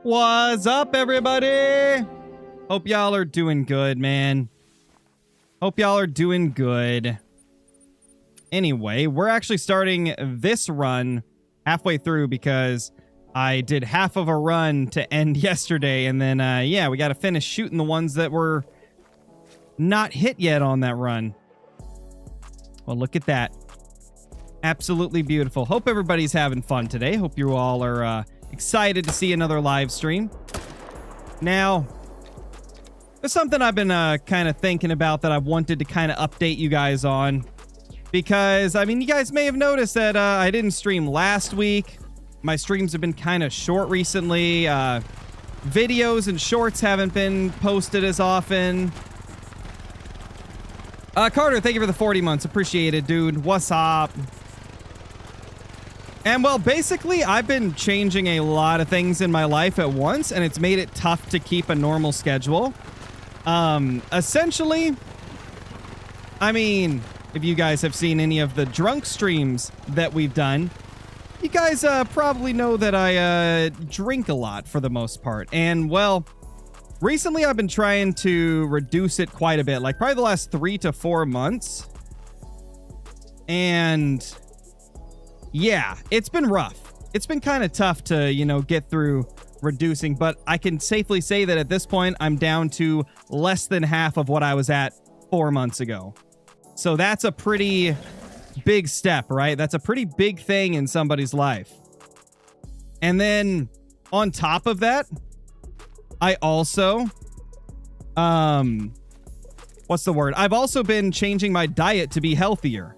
What's up, everybody? Hope y'all are doing good, man. Hope y'all are doing good. Anyway, we're actually starting this run halfway through because I did half of a run to end yesterday, and then, yeah, we got to finish shooting the ones that were not hit yet on that run. Well, look at that. Absolutely beautiful. Hope everybody's having fun today. Hope you all are excited to see another live stream. Now, there's something I've been kind of thinking about that I wanted to kind of update you guys on. Because, I mean, you guys may have noticed that I didn't stream last week. My streams have been kind of short recently. Videos and shorts haven't been posted as often. Carter, thank you for the 40 months. Appreciate it, dude. What's up? And, well, basically, I've been changing a lot of things in my life at once, and it's made it tough to keep a normal schedule. Essentially, I mean, if you guys have seen any of the drunk streams that we've done, you guys probably know that I drink a lot for the most part. And, well, recently I've been trying to reduce it quite a bit, like probably the last 3 to 4 months. And yeah, it's been rough. It's been kind of tough to, you know, get through reducing, but I can safely say that at this point, I'm down to less than half of what I was at 4 months ago. So that's a pretty big step, right? That's a pretty big thing in somebody's life. And then on top of that, I also, what's the word? I've also been changing my diet to be healthier.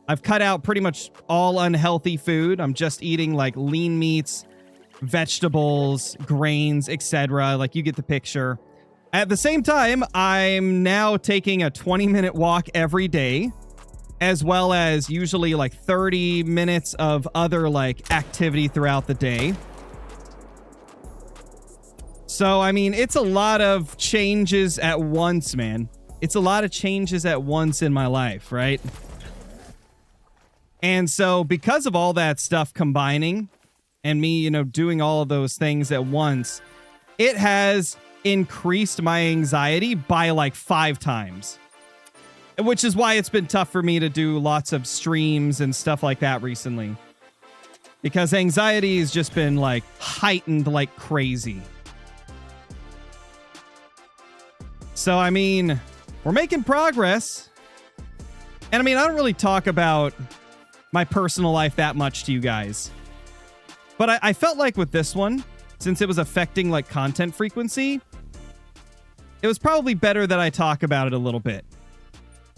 I've cut out pretty much all unhealthy food. I'm just eating like lean meats, vegetables, grains, etc. Like, you get the picture. At the same time, I'm now taking a 20-minute walk every day, as well as usually like 30 minutes of other like activity throughout the day. So, I mean, it's a lot of changes at once, man. It's a lot of changes at once in my life, right? And so because of all that stuff combining and me, you know, doing all of those things at once, it has increased my anxiety by like 5 times. Which is why it's been tough for me to do lots of streams and stuff like that recently. Because anxiety has just been like heightened like crazy. So, I mean, we're making progress. And I mean, I don't really talk about my personal life that much to you guys. But I felt like with this one, since it was affecting like content frequency, it was probably better that I talk about it a little bit.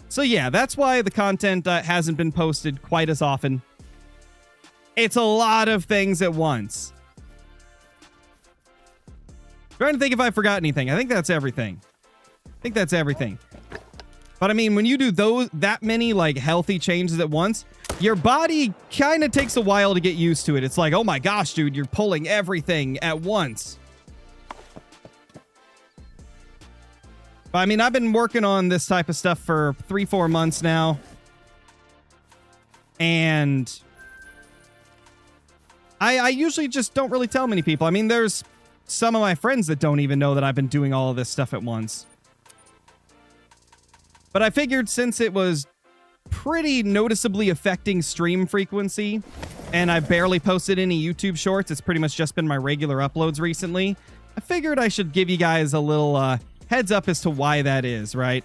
So yeah, that's why the content hasn't been posted quite as often. It's a lot of things at once. Trying to think if I forgot anything. I think that's everything. But I mean, when you do that many like healthy changes at once, your body kind of takes a while to get used to it. It's like, oh my gosh, dude, you're pulling everything at once. But I mean, I've been working on this type of stuff for 3-4 months now. And I usually just don't really tell many people. I mean, there's some of my friends that don't even know that I've been doing all of this stuff at once. But I figured since it was pretty noticeably affecting stream frequency, and I barely posted any YouTube shorts, it's pretty much just been my regular uploads recently, I figured I should give you guys a little heads up as to why that is, right?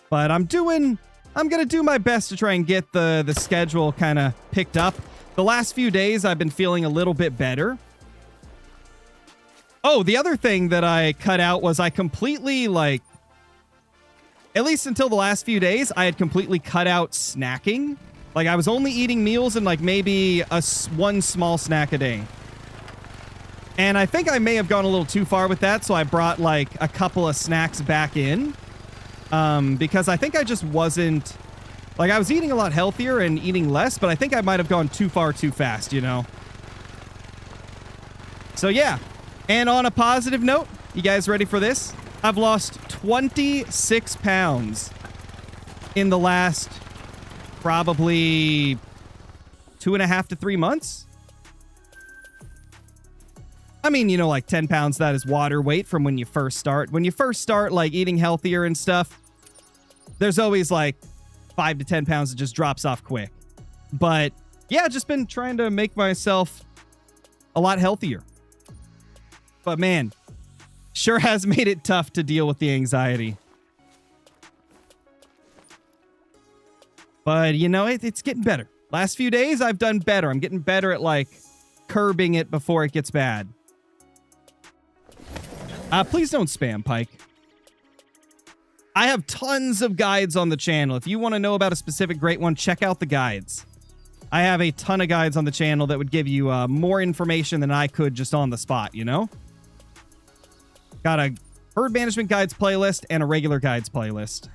But I'm gonna do my best to try and get the schedule kind of picked up. The last few days I've been feeling a little bit better. Oh, the other thing that I cut out was I completely, like, at least until the last few days, I had completely cut out snacking. Like, I was only eating meals and, like, maybe one small snack a day. And I think I may have gone a little too far with that, so I brought, like, a couple of snacks back in. Because I think I just wasn't... Like, I was eating a lot healthier and eating less, but I think I might have gone too far too fast, you know? So, yeah. And on a positive note, you guys ready for this? I've lost 26 pounds in the last probably 2.5 to 3 months. I mean, you know, like 10 pounds, that is water weight from when you first start. When you first start, like, eating healthier and stuff, there's always, like, 5 to 10 pounds that just drops off quick. But, yeah, just been trying to make myself a lot healthier. But, man, sure has made it tough to deal with the anxiety. But, you know, it's getting better. Last few days, I've done better. I'm getting better at, like, curbing it before it gets bad. Please don't spam, Pike. I have tons of guides on the channel. If you want to know about a specific great one, check out the guides. I have a ton of guides on the channel that would give you more information than I could just on the spot, you know? Got a herd management guides playlist and a regular guides playlist.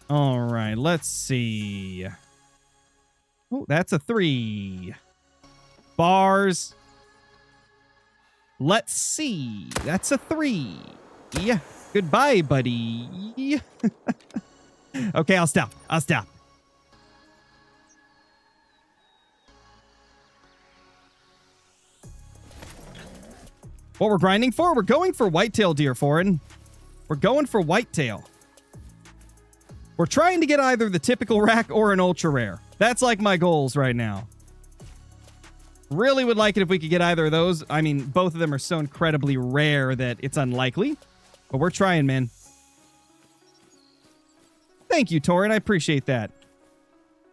All right, let's see. Oh, that's a 3. Bars. Let's see. That's a 3. Yeah. Goodbye, buddy. Okay, I'll stop. What we're grinding for? We're going for whitetail deer, Foreign. We're going for whitetail. We're trying to get either the typical rack or an ultra rare. That's like my goals right now. Really would like it if we could get either of those. I mean, both of them are so incredibly rare that it's unlikely. But we're trying, man. Thank you, Torin. I appreciate that.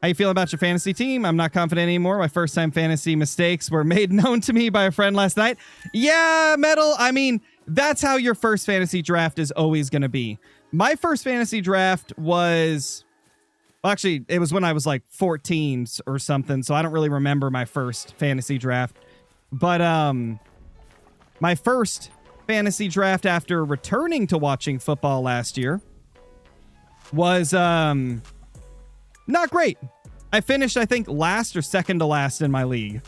How you feeling about your fantasy team? I'm not confident anymore. My first time fantasy mistakes were made known to me by a friend last night. Yeah, Metal. I mean, that's how your first fantasy draft is always going to be. My first fantasy draft was... Well, actually, it was when I was like 14 or something, so I don't really remember my first fantasy draft. But my first fantasy draft after returning to watching football last year was not great. I finished, I think, last or second to last in my league.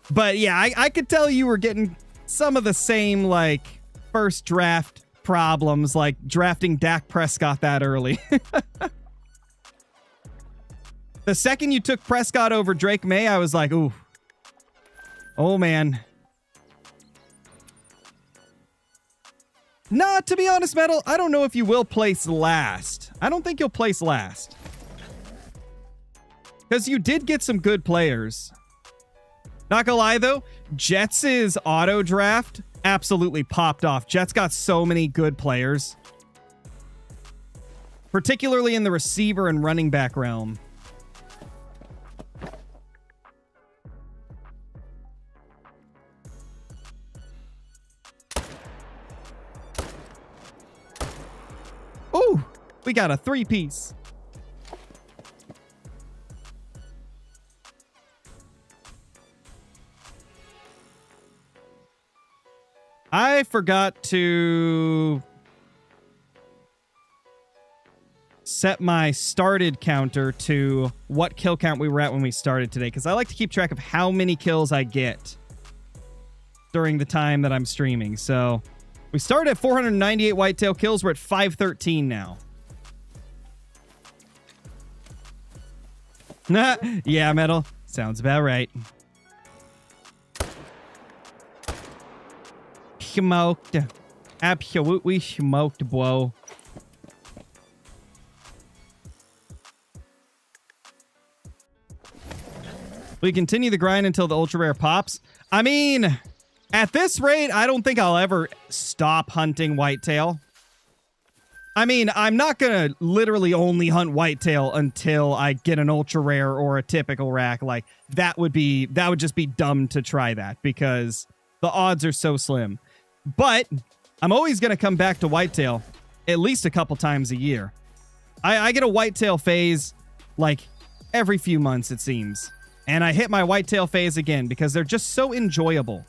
But yeah, I could tell you were getting some of the same, like, first draft problems, like drafting Dak Prescott that early. The second you took Prescott over Drake May, I was like, ooh. Oh, man. Nah, to be honest, Metal, I don't know if you will place last. I don't think you'll place last. Because you did get some good players. Not gonna lie, though, Jets' auto draft absolutely popped off. Jets got so many good players. Particularly in the receiver and running back realm. Ooh, we got a 3-piece. I forgot to set my started counter to what kill count we were at when we started today, because I like to keep track of how many kills I get during the time that I'm streaming. So we started at 498 whitetail kills. We're at 513 now. Yeah, Metal. Sounds about right. Smoked. Absolutely smoked, bro. We continue the grind until the ultra rare pops. I mean, at this rate, I don't think I'll ever stop hunting whitetail. I mean, I'm not gonna literally only hunt whitetail until I get an ultra rare or a typical rack. Like, that would just be dumb to try that because the odds are so slim. But I'm always gonna come back to whitetail at least a couple times a year. I get a whitetail phase like every few months, it seems. And I hit my whitetail phase again because they're just so enjoyable.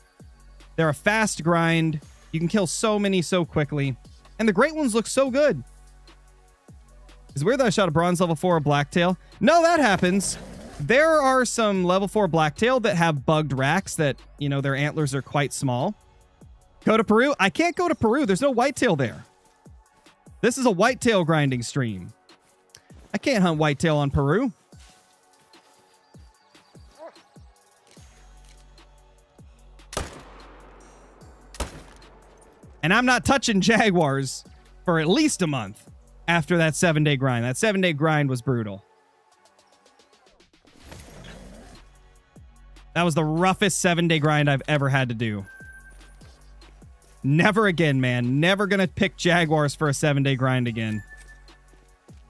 They're a fast grind. You can kill so many so quickly. And the great ones look so good. It's weird that I shot a bronze level 4 blacktail. No, that happens. There are some level 4 blacktail that have bugged racks that, you know, their antlers are quite small. Go to Peru? I can't go to Peru. There's no whitetail there. This is a whitetail grinding stream. I can't hunt whitetail on Peru. And I'm not touching jaguars for at least a month after that 7-day grind. That 7-day grind was brutal. That was the roughest 7-day grind I've ever had to do. Never again, man. Never gonna pick jaguars for a 7-day grind again.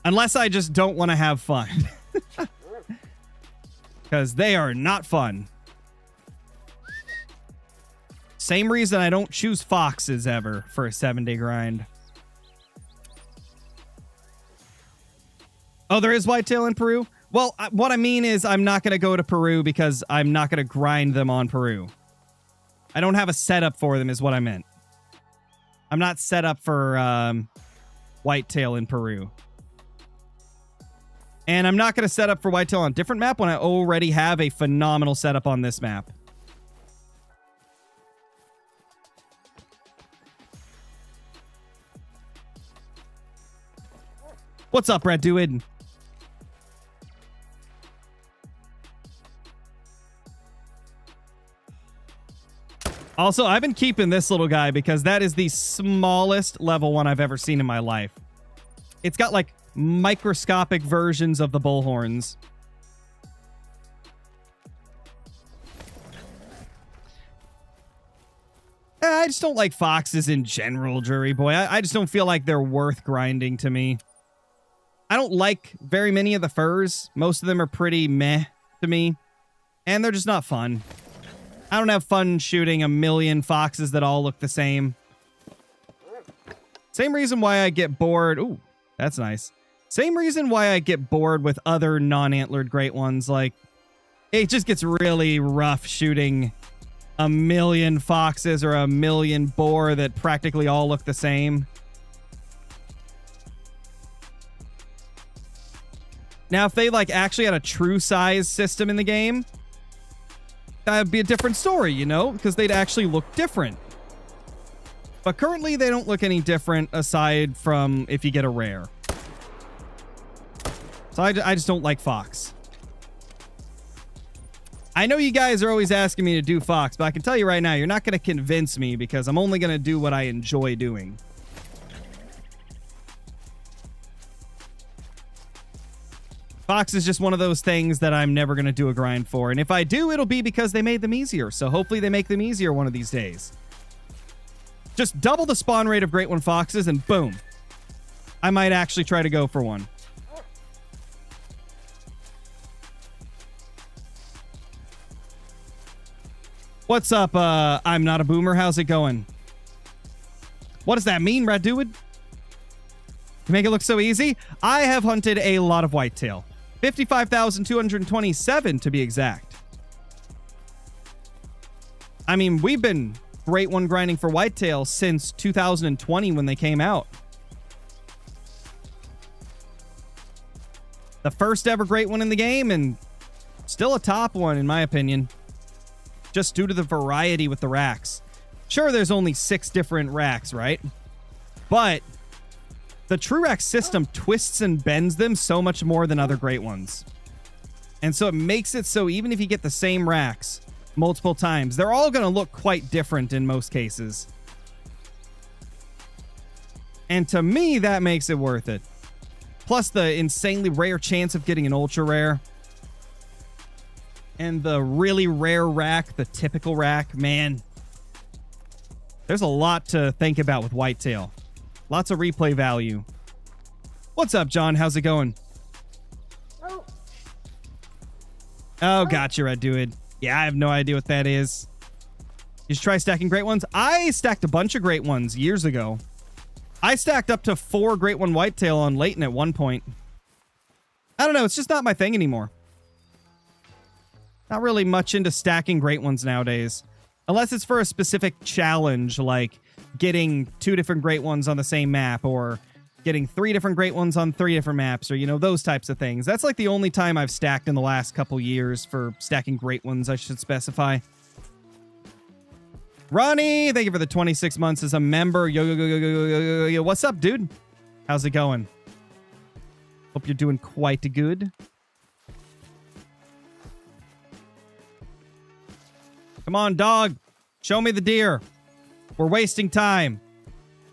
Unless I just don't want to have fun. Because they are not fun. Same reason I don't choose foxes ever for a 7-day grind. Oh, there is whitetail in Peru? Well, what I mean is I'm not going to go to Peru because I'm not going to grind them on Peru. I don't have a setup for them is what I meant. I'm not set up for whitetail in Peru. And I'm not going to set up for whitetail on a different map when I already have a phenomenal setup on this map. What's up, Red Dude? Also, I've been keeping this little guy because that is the smallest level 1 I've ever seen in my life. It's got like microscopic versions of the bullhorns. I just don't like foxes in general, Jury Boy. I just don't feel like they're worth grinding to me. I don't like very many of the furs. Most of them are pretty meh to me. And they're just not fun. I don't have fun shooting a million foxes that all look the same. Same reason why I get bored. Ooh, that's nice. Same reason why I get bored with other non-antlered great ones. Like, it just gets really rough shooting a million foxes or a million boar that practically all look the same. Now, if they like actually had a true size system in the game, that'd be a different story, you know, because they'd actually look different. But currently, they don't look any different aside from if you get a rare. So I just don't like fox. I know you guys are always asking me to do fox, but I can tell you right now, you're not going to convince me because I'm only going to do what I enjoy doing. Fox is just one of those things that I'm never going to do a grind for. And if I do, it'll be because they made them easier. So hopefully they make them easier one of these days. Just double the spawn rate of Great One Foxes and boom. I might actually try to go for one. What's up? I'm not a boomer. How's it going? What does that mean, Red Dude? To make it look so easy, I have hunted a lot of whitetail. 55,227 to be exact. I mean, we've been Great One grinding for whitetail since 2020 when they came out. The first ever Great One in the game and still a top one in my opinion. Just due to the variety with the racks. Sure, there's only 6 different racks, right? But the True Rack system twists and bends them so much more than other Great Ones. And so it makes it so even if you get the same racks multiple times, they're all going to look quite different in most cases. And to me, that makes it worth it. Plus the insanely rare chance of getting an ultra rare. And the really rare rack, the typical rack, man. There's a lot to think about with whitetail. Lots of replay value. What's up, John? How's it going? Oh, gotcha, Red Dude. Yeah, I have no idea what that is. You should try stacking Great Ones. I stacked a bunch of Great Ones years ago. I stacked up to 4 Great One Whitetail on Leighton at one point. I don't know. It's just not my thing anymore. Not really much into stacking Great Ones nowadays. Unless it's for a specific challenge, like getting 2 different Great Ones on the same map, or getting 3 different Great Ones on 3 different maps, or, you know, those types of things. That's like the only time I've stacked in the last couple years for stacking Great Ones, I should specify. Ronnie, thank you for the 26 months as a member. Yo. What's up, dude? How's it going? Hope you're doing quite good. Come on, dog. Show me the deer. We're wasting time.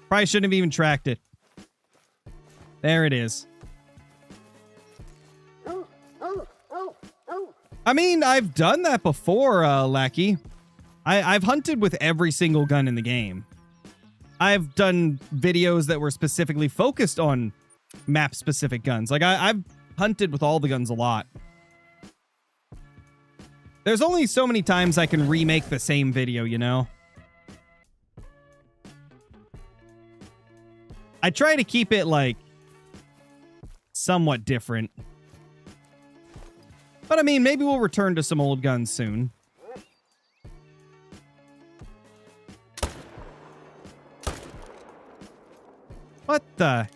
Probably shouldn't have even tracked it. There it is. I mean, I've done that before, Lackey. I've hunted with every single gun in the game. I've done videos that were specifically focused on map-specific guns. Like, I've hunted with all the guns a lot. There's only so many times I can remake the same video, you know? I try to keep it, like, somewhat different. But, I mean, maybe we'll return to some old guns soon. What the?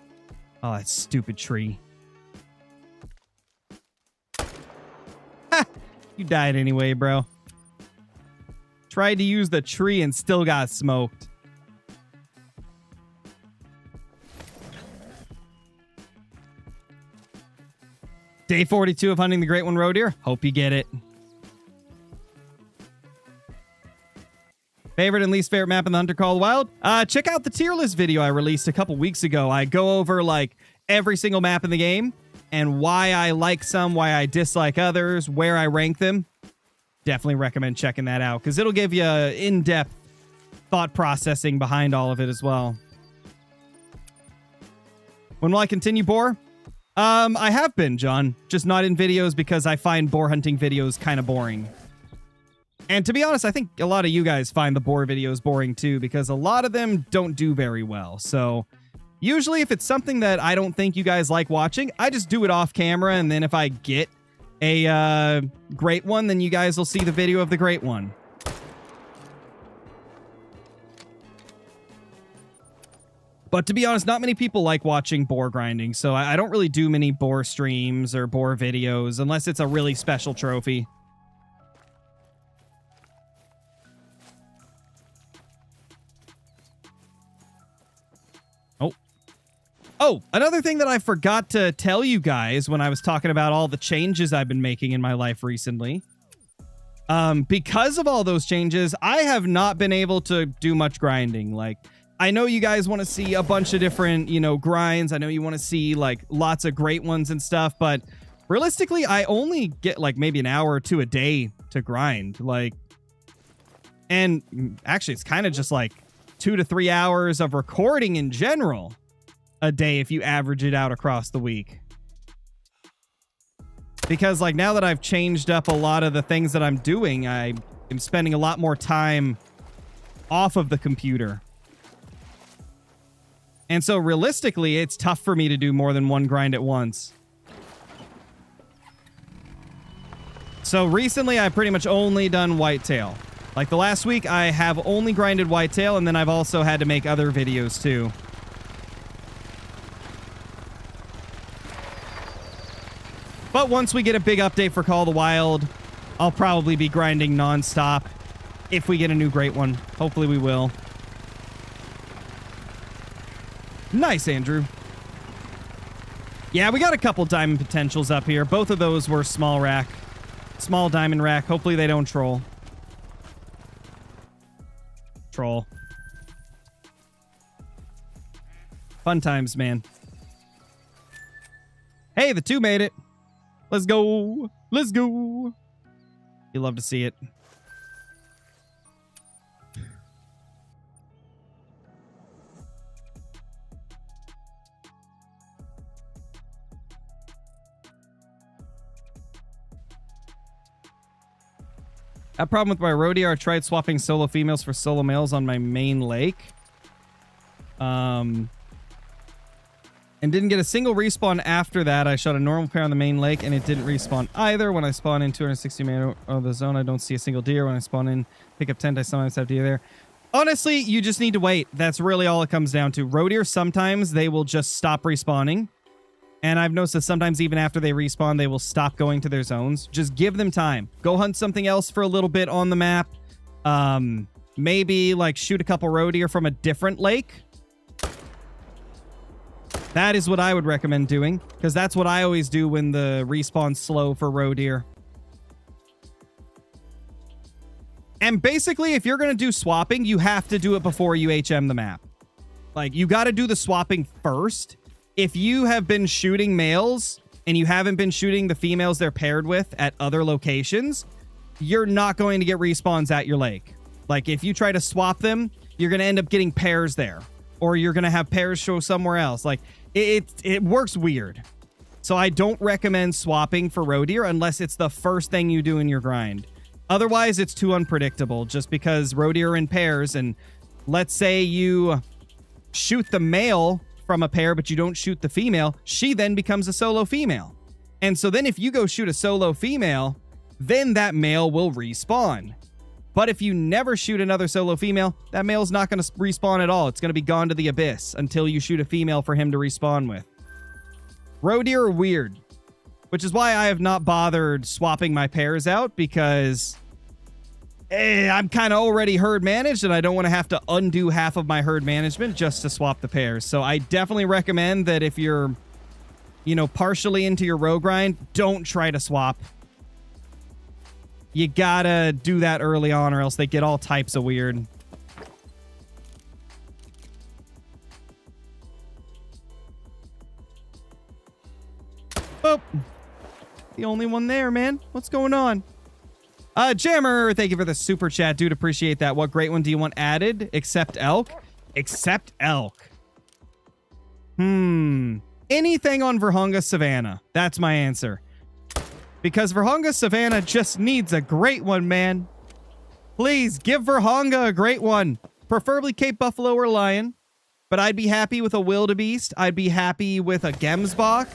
Oh, that stupid tree. Ha! You died anyway, bro. Tried to use the tree and still got smoked. Day 42 of hunting the Great One Roe Deer. Hope you get it. Favorite and least favorite map in the Hunter Call of the Wild? Check out the tier list video I released a couple weeks ago. I go over like every single map in the game and why I like some, why I dislike others, where I rank them. Definitely recommend checking that out because it'll give you in-depth thought processing behind all of it as well. When will I continue boar? I have been, John. Just not in videos because I find boar hunting videos kind of boring. And to be honest, I think a lot of you guys find the boar videos boring too because a lot of them don't do very well. So usually if it's something that I don't think you guys like watching, I just do it off camera. And then if I get a great one, then you guys will see the video of the great one. But to be honest, not many people like watching boar grinding, so I don't really do many boar streams or boar videos unless it's a really special trophy. Oh, another thing that I forgot to tell you guys when I was talking about all the changes I've been making in my life recently. Because of all those changes, I have not been able to do much grinding. Like, I know you guys want to see a bunch of different, you know, grinds. I know you want to see, like, lots of great ones and stuff. But realistically, I only get, like, maybe an hour or two a day to grind. Like, and actually, it's kind of just, like, 2 to 3 hours of recording in general a day if you average it out across the week. Because, like, now that I've changed up a lot of the things that I'm doing, I am spending a lot more time off of the computer. And so realistically, it's tough for me to do more than one grind at once. So recently, I've pretty much only done whitetail. Like the last week, I have only grinded whitetail, and then I've also had to make other videos too. But once we get a big update for Call of the Wild, I'll probably be grinding nonstop if we get a new great one. Hopefully we will. Nice, Andrew. Yeah, we got a couple diamond potentials up here. Both of those were small rack. Small diamond rack. Hopefully they don't troll. Troll. Fun times, man. Hey, the 2 made it. Let's go. Let's go. You love to see it. A problem with my roe deer, I tried swapping solo females for solo males on my main lake. And didn't get a single respawn after that. I shot a normal pair on the main lake, and it didn't respawn either. When I spawn in 260 meters of the zone, I don't see a single deer. When I spawn in pickup tent, I sometimes have deer there. Honestly, you just need to wait. That's really all it comes down to. Roe deer, sometimes they will just stop respawning. And I've noticed that sometimes even after they respawn, they will stop going to their zones. Just give them time. Go hunt something else for a little bit on the map. Maybe, like, shoot a couple roe deer from a different lake. That is what I would recommend doing, because that's what I always do when the respawn's slow for roe deer. And basically, if you're going to do swapping, you have to do it before you HM the map. Like, you got to do the swapping first. If you have been shooting males and you haven't been shooting the females they're paired with at other locations, you're not going to get respawns at your lake. Like, if you try to swap them, you're going to end up getting pairs there. Or you're going to have pairs show somewhere else. Like, it works weird. So I don't recommend swapping for roe deer unless it's the first thing you do in your grind. Otherwise, it's too unpredictable just because roe deer are in pairs. And let's say you shoot the male from a pair, but you don't shoot the female. She then becomes a solo female. And so then if you go shoot a solo female, then that male will respawn. But if you never shoot another solo female, that male's not going to respawn at all. It's going to be gone to the abyss until you shoot a female for him to respawn with. Roe deer are weird, which is why I have not bothered swapping my pairs out, because I'm kind of already herd managed and I don't want to have to undo half of my herd management just to swap the pairs. So I definitely recommend that if you're, partially into your roe grind, don't try to swap. You gotta do that early on or else they get all types of weird. Oh, the only one there, man. What's going on? Jammer, thank you for the super chat, dude. Appreciate that. What great one do you want added? Except elk? Except elk. Anything on Virhonga Savannah. That's my answer. Because Virhonga Savannah just needs a great one, man. Please, give Virhonga a great one. Preferably Cape Buffalo or Lion. But I'd be happy with a wildebeest. I'd be happy with a Gemsbok.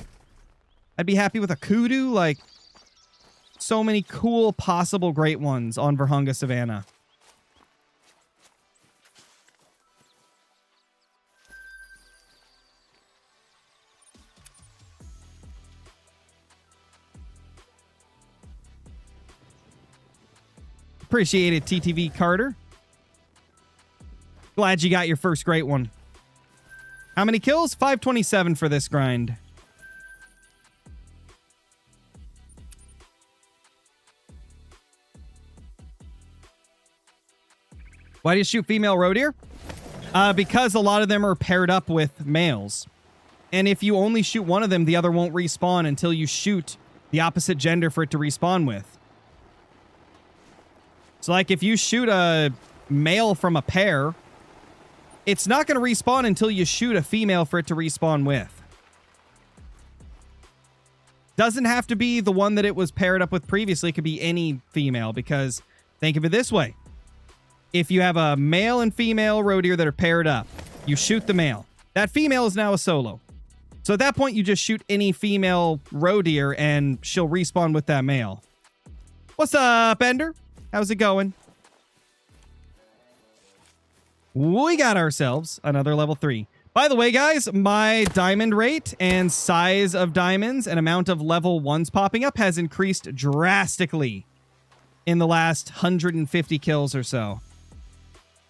I'd be happy with a kudu. Like, so many cool possible great ones on Virhonga Savannah. Appreciate it, TTV Carter. Glad you got your first great one. How many kills? 527 for this grind. Why do you shoot female roe deer? Because a lot of them are paired up with males. And if you only shoot one of them, the other won't respawn until you shoot the opposite gender for it to respawn with. So, like, if you shoot a male from a pair, it's not going to respawn until you shoot a female for it to respawn with. Doesn't have to be the one that it was paired up with previously. It could be any female, because think of it this way. If you have a male and female roe deer that are paired up, you shoot the male. That female is now a solo. So at that point, you just shoot any female roe deer and she'll respawn with that male. What's up, Ender? How's it going? We got ourselves another level 3. By the way, guys, my diamond rate and size of diamonds and amount of level 1s popping up has increased drastically in the last 150 kills or so.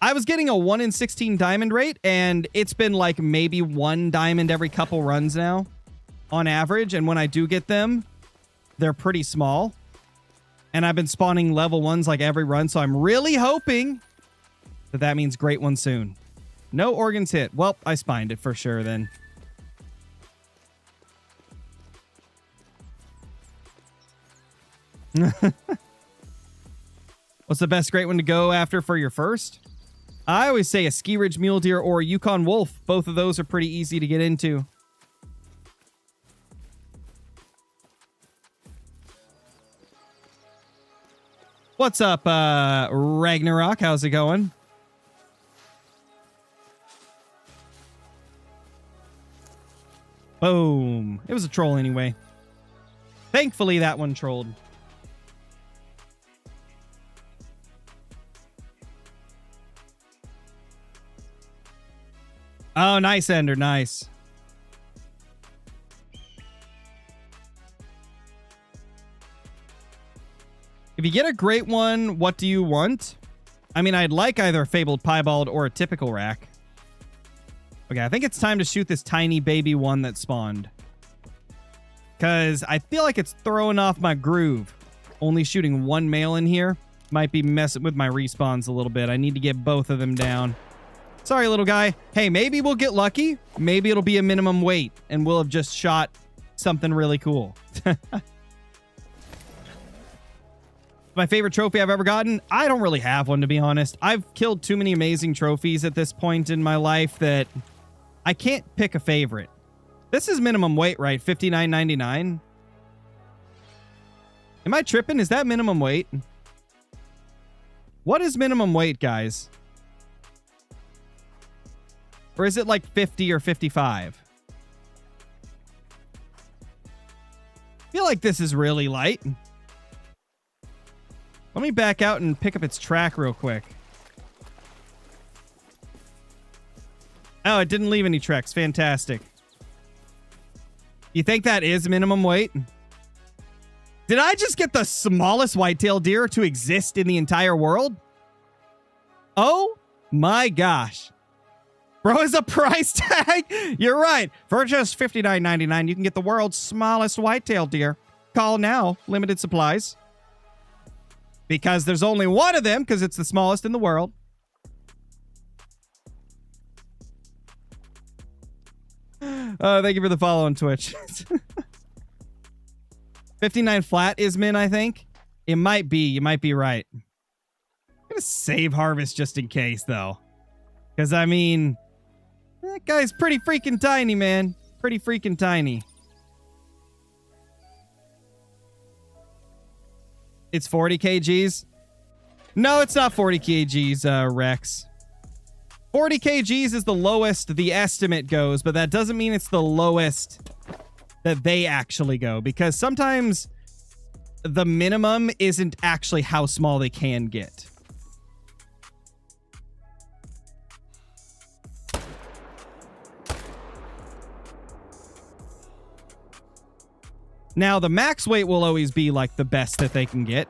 I was getting a 1 in 16 diamond rate, and it's been like maybe 1 diamond every couple runs now on average. And when I do get them, they're pretty small. And I've been spawning level 1s like every run, so I'm really hoping that that means great one soon. No organs hit. Well, I spined it for sure then. What's the best great one to go after for your first? I always say a Ski Ridge Mule Deer or a Yukon Wolf. Both of those are pretty easy to get into. What's up, Ragnarok? How's it going? Boom. It was a troll anyway. Thankfully, that one trolled. Oh, nice, Ender. Nice. If you get a great one, what do you want? I mean, I'd like either a Fabled Piebald or a typical rack. Okay, I think it's time to shoot this tiny baby one that spawned. Because I feel like it's throwing off my groove. Only shooting one male in here might be messing with my respawns a little bit. I need to get both of them down. Sorry, little guy. Hey, maybe we'll get lucky. Maybe it'll be a minimum weight, and we'll have just shot something really cool. My favorite trophy I've ever gotten? I don't really have one, to be honest. I've killed too many amazing trophies at this point in my life that I can't pick a favorite. This is minimum weight, right? $59.99. Am I tripping? Is that minimum weight? What is minimum weight, guys? Or is it like 50 or 55? I feel like this is really light. Let me back out and pick up its track real quick. Oh, it didn't leave any tracks. Fantastic. You think that is minimum weight? Did I just get the smallest whitetail deer to exist in the entire world? Oh my gosh. Bro, is a price tag? You're right. For just $59.99, you can get the world's smallest whitetail deer. Call now. Limited supplies. Because there's only one of them, because it's the smallest in the world. Thank you for the follow on Twitch. 59 flat is min, I think. It might be. You might be right. I'm going to save harvest just in case, though. Because, I mean, that guy's pretty freaking tiny, man. Pretty freaking tiny. It's 40 kgs? No, it's not 40 kgs, Rex. 40 kgs is the lowest the estimate goes, but that doesn't mean it's the lowest that they actually go, because sometimes the minimum isn't actually how small they can get. Now, the max weight will always be like the best that they can get.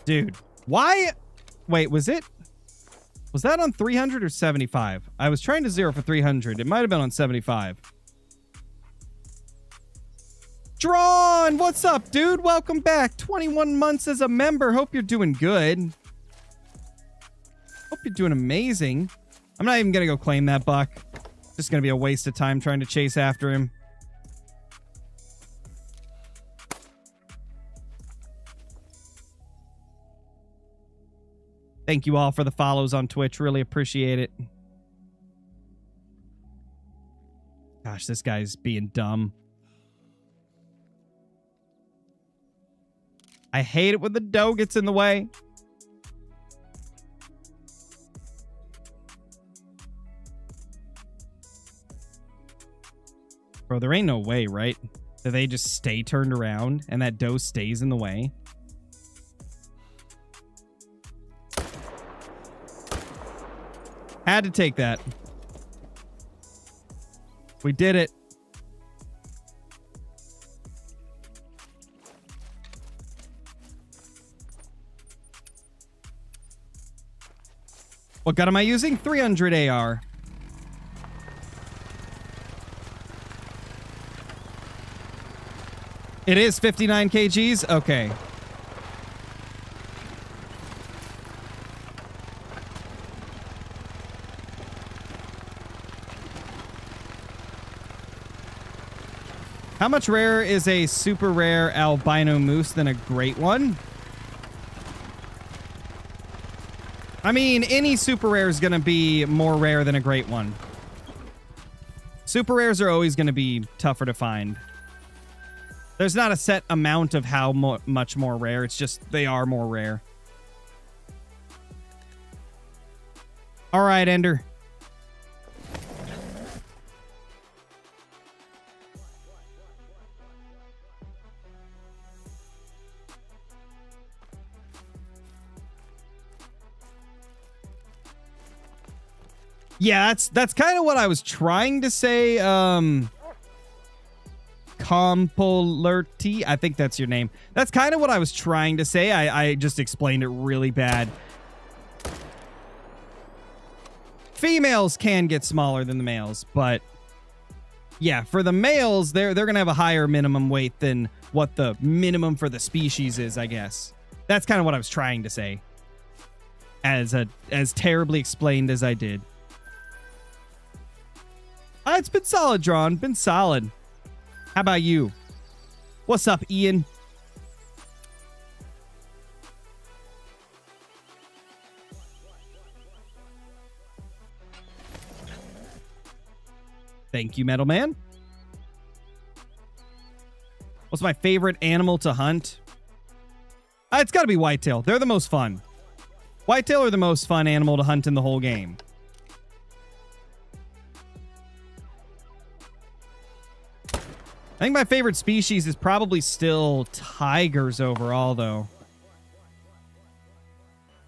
Dude, why? Wait, was that on 300 or 75? I was trying to zero for 300. It might have been on 75. Drawn, what's up, dude? Welcome back. 21 months as a member. Hope you're doing good. Hope you're doing amazing. I'm not even going to go claim that buck. Just going to be a waste of time trying to chase after him. Thank you all for the follows on Twitch. Really appreciate it. Gosh, this guy's being dumb. I hate it when the doe gets in the way. Bro, there ain't no way, right? Do they just stay turned around and that doe stays in the way? Had to take that. We did it. What gun am I using? 300 AR. It is 59 kgs? Okay. How much rarer is a super rare albino moose than a great one? I mean, any super rare is going to be more rare than a great one. Super rares are always going to be tougher to find. There's not a set amount of how much more rare. It's just they are more rare. All right, Ender. Yeah, that's kind of what I was trying to say. Compolerti, I think that's your name. That's kind of what I was trying to say. I just explained it really bad. Females can get smaller than the males, but yeah, for the males, they're gonna have a higher minimum weight than what the minimum for the species is, I guess. That's kind of what I was trying to say. as terribly explained as I did. It's been solid, Drawn. Been solid. How about you? What's up, Ian? Thank you, Metal Man. What's my favorite animal to hunt? It's got to be whitetail. They're the most fun. Whitetail are the most fun animal to hunt in the whole game. I think my favorite species is probably still tigers overall, though.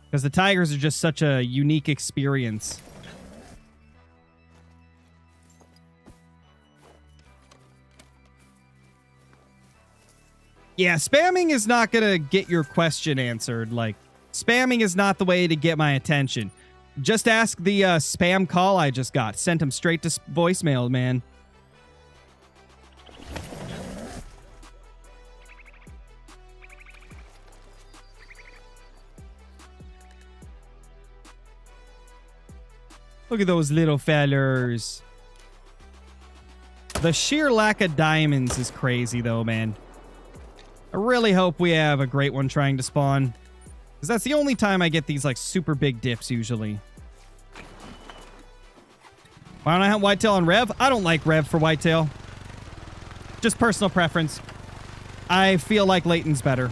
Because the tigers are just such a unique experience. Yeah, spamming is not going to get your question answered. Like, spamming is not the way to get my attention. Just ask the spam call I just got. Sent him straight to voicemail, man. Look at those little fellers. The sheer lack of diamonds is crazy, though, man. I really hope we have a great one trying to spawn. Because that's the only time I get these, like, super big dips, usually. Why don't I hunt whitetail on Rev? I don't like Rev for whitetail. Just personal preference. I feel like Layton's better.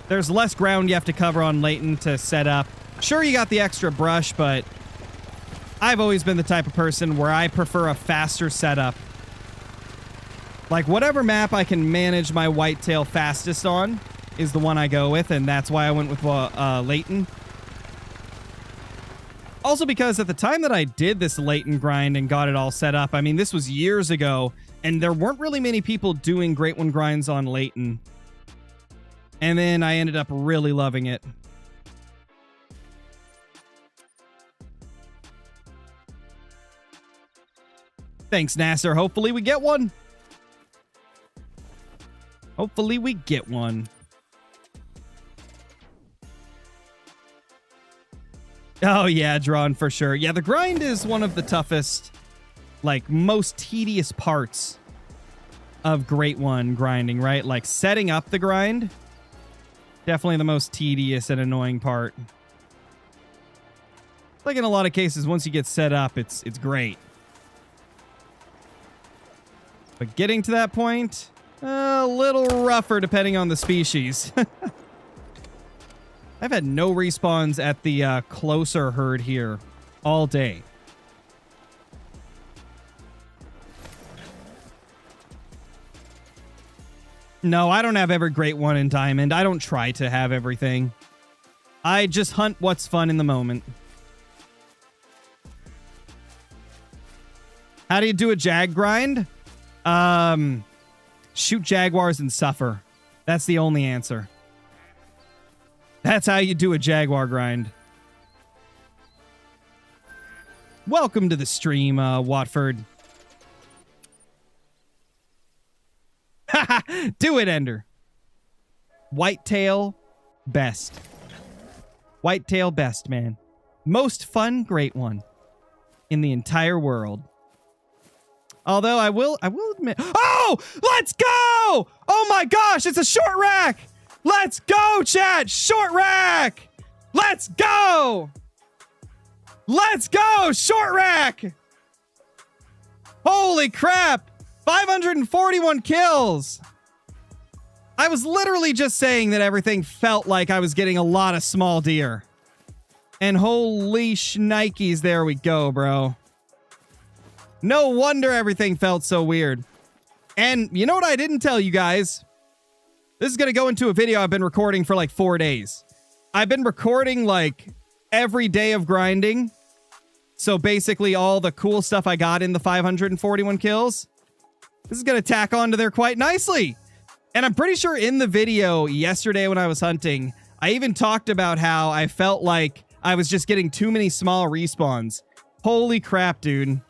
There's less ground you have to cover on Layton to set up. Sure, you got the extra brush, but I've always been the type of person where I prefer a faster setup. Like, whatever map I can manage my whitetail fastest on is the one I go with, and that's why I went with Layton. Also because at the time that I did this Layton grind and got it all set up, I mean, this was years ago, and there weren't really many people doing Great One grinds on Layton. And then I ended up really loving it. Thanks, Nasser. Hopefully we get one. Hopefully we get one. Oh, yeah, Drawn, for sure. Yeah, the grind is one of the toughest, like, most tedious parts of Great One grinding, right? Like, setting up the grind. Definitely the most tedious and annoying part. Like in a lot of cases, once you get set up, it's great. But getting to that point, a little rougher depending on the species. I've had no respawns at the closer herd here all day. No, I don't have every Great One in Diamond. I don't try to have everything. I just hunt what's fun in the moment. How do you do a jag grind? Shoot jaguars and suffer. That's the only answer. That's how you do a jaguar grind. Welcome to the stream, Watford. Do it, Ender. Whitetail best. Whitetail best, man. Most fun Great One in the entire world. Although I will admit. Oh, let's go! Oh my gosh, it's a short rack. Let's go, chat. Short rack. Let's go. Let's go, short rack. Holy crap. 541 kills. I was literally just saying that everything felt like I was getting a lot of small deer. And holy shnikes, there we go, bro. No wonder everything felt so weird. And you know what I didn't tell you guys? This is going to go into a video I've been recording for like 4 days. I've been recording like every day of grinding. So basically all the cool stuff I got in the 541 kills. This is going to tack onto there quite nicely. And I'm pretty sure in the video yesterday when I was hunting, I even talked about how I felt like I was just getting too many small respawns. Holy crap, dude.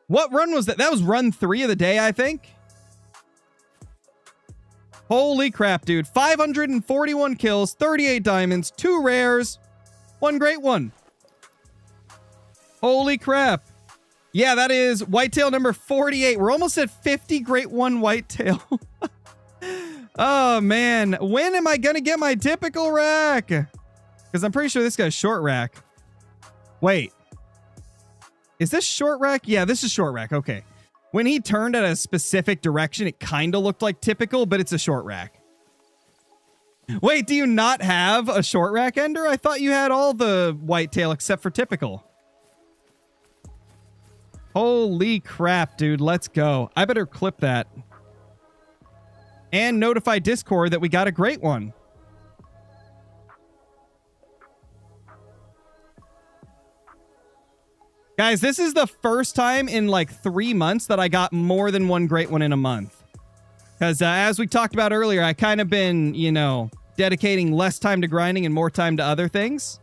What run was that? That was run 3 of the day, I think. Holy crap, dude. 541 kills, 38 diamonds, 2 rares, 1 great one. Holy crap. Yeah, that is whitetail number 48. We're almost at 50 great one whitetail. Oh, man. When am I going to get my typical rack? Because I'm pretty sure this guy's short rack. Wait. Is this short rack? Yeah, this is short rack. Okay. When he turned at a specific direction, it kind of looked like typical, but it's a short rack. Wait, do you not have a short rack, Ender? I thought you had all the whitetail except for typical. Holy crap, dude. Let's go. I better clip that. And notify Discord that we got a great one. Guys, this is the first time in like 3 months that I got more than 1 great one in a month. Because as we talked about earlier, I kind of been, you know, dedicating less time to grinding and more time to other things.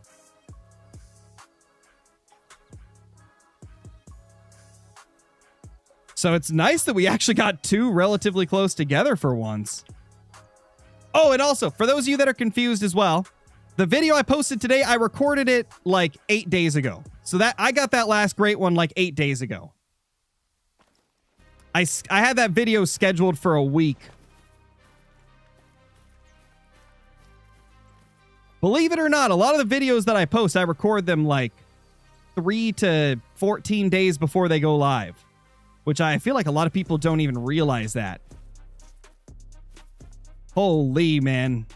So it's nice that we actually got 2 relatively close together for once. Oh, and also, for those of you that are confused as well, the video I posted today, I recorded it like 8 days ago. So that I got that last great one like 8 days ago. I had that video scheduled for a week. Believe it or not, a lot of the videos that I post, I record them like 3 to 14 days before they go live. Which I feel like a lot of people don't even realize that. Holy, man.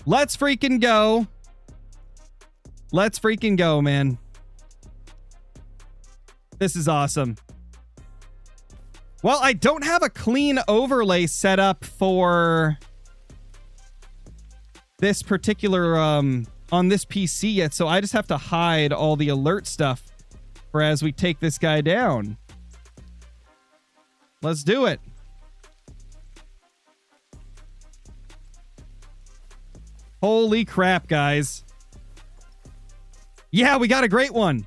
Let's freaking go. Let's freaking go, man. This is awesome. Well, I don't have a clean overlay set up for this particular, on this PC yet, so I just have to hide all the alert stuff for as we take this guy down. Let's do it. Holy crap, guys. Yeah, we got a great one.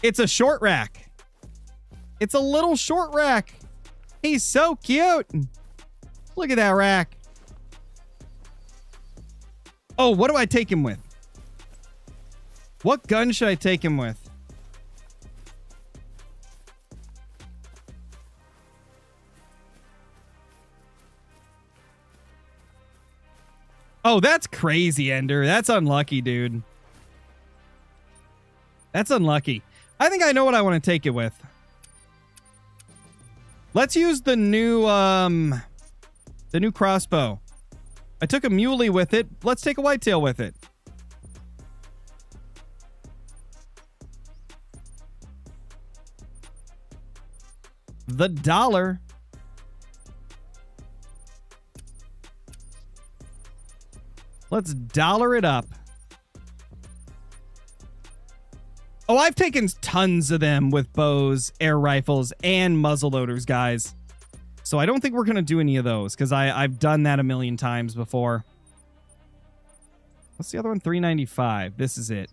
It's a short rack. It's a little short rack. He's so cute. Look at that rack. Oh, what do I take him with? What gun should I take him with? Oh, that's crazy, Ender. That's unlucky, dude. That's unlucky. I think I know what I want to take it with. Let's use the new crossbow. I took a muley with it. Let's take a whitetail with it. The dollar. Let's dollar it up. Oh, I've taken tons of them with bows, air rifles, and muzzleloaders, guys. So I don't think we're going to do any of those because I've done that a million times before. What's the other one? 395. This is it.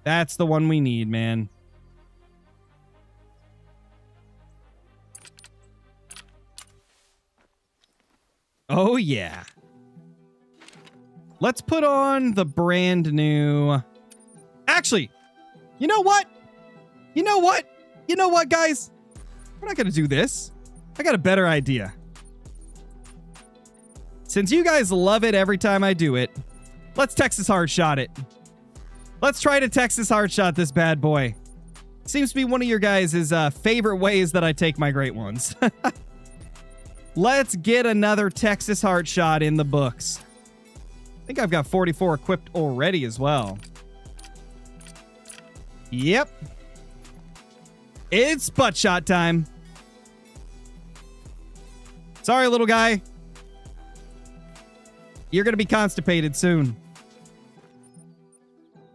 That's the one we need, man. Oh, yeah. Let's put on the brand new... Actually, you know what? You know what? You know what, guys? We're not going to do this. I got a better idea. Since you guys love it every time I do it, let's Texas hard shot it. Let's try to Texas hard shot this bad boy. Seems to be one of your guys' favorite ways that I take my great ones. Let's get another Texas hard shot in the books. I think I've got 44 equipped already as well. Yep. It's butt shot time. Sorry, little guy. You're going to be constipated soon.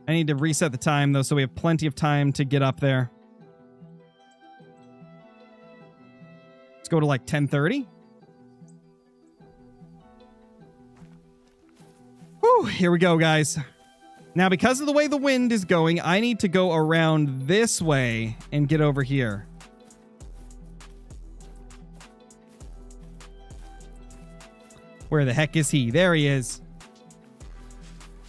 I need to reset the time, though, so we have plenty of time to get up there. Let's go to like 10:30. Whew, here we go, guys. Now, because of the way the wind is going, I need to go around this way and get over here. Where the heck is he? There he is.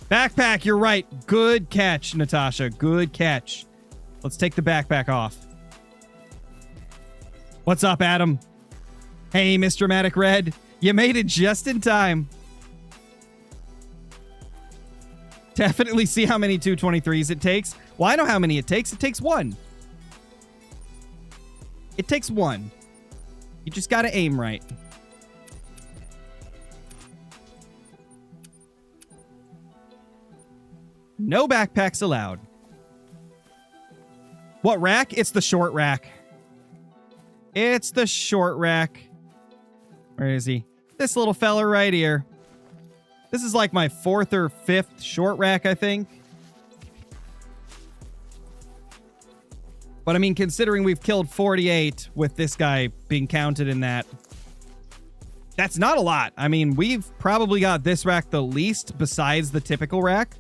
Backpack, you're right. Good catch, Natasha. Good catch. Let's take the backpack off. What's up, Adam? Hey, Mr. Dramatic Red. You made it just in time. Definitely see how many 223s it takes. Well, I know how many it takes. It takes one. It takes one. You just gotta aim right. No backpacks allowed. What rack? It's the short rack. It's the short rack. Where is he? This little fella right here. This is like my 4th or 5th short rack, I think. But I mean, considering we've killed 48 with this guy being counted in that, that's not a lot. I mean, we've probably got this rack the least besides the typical rack.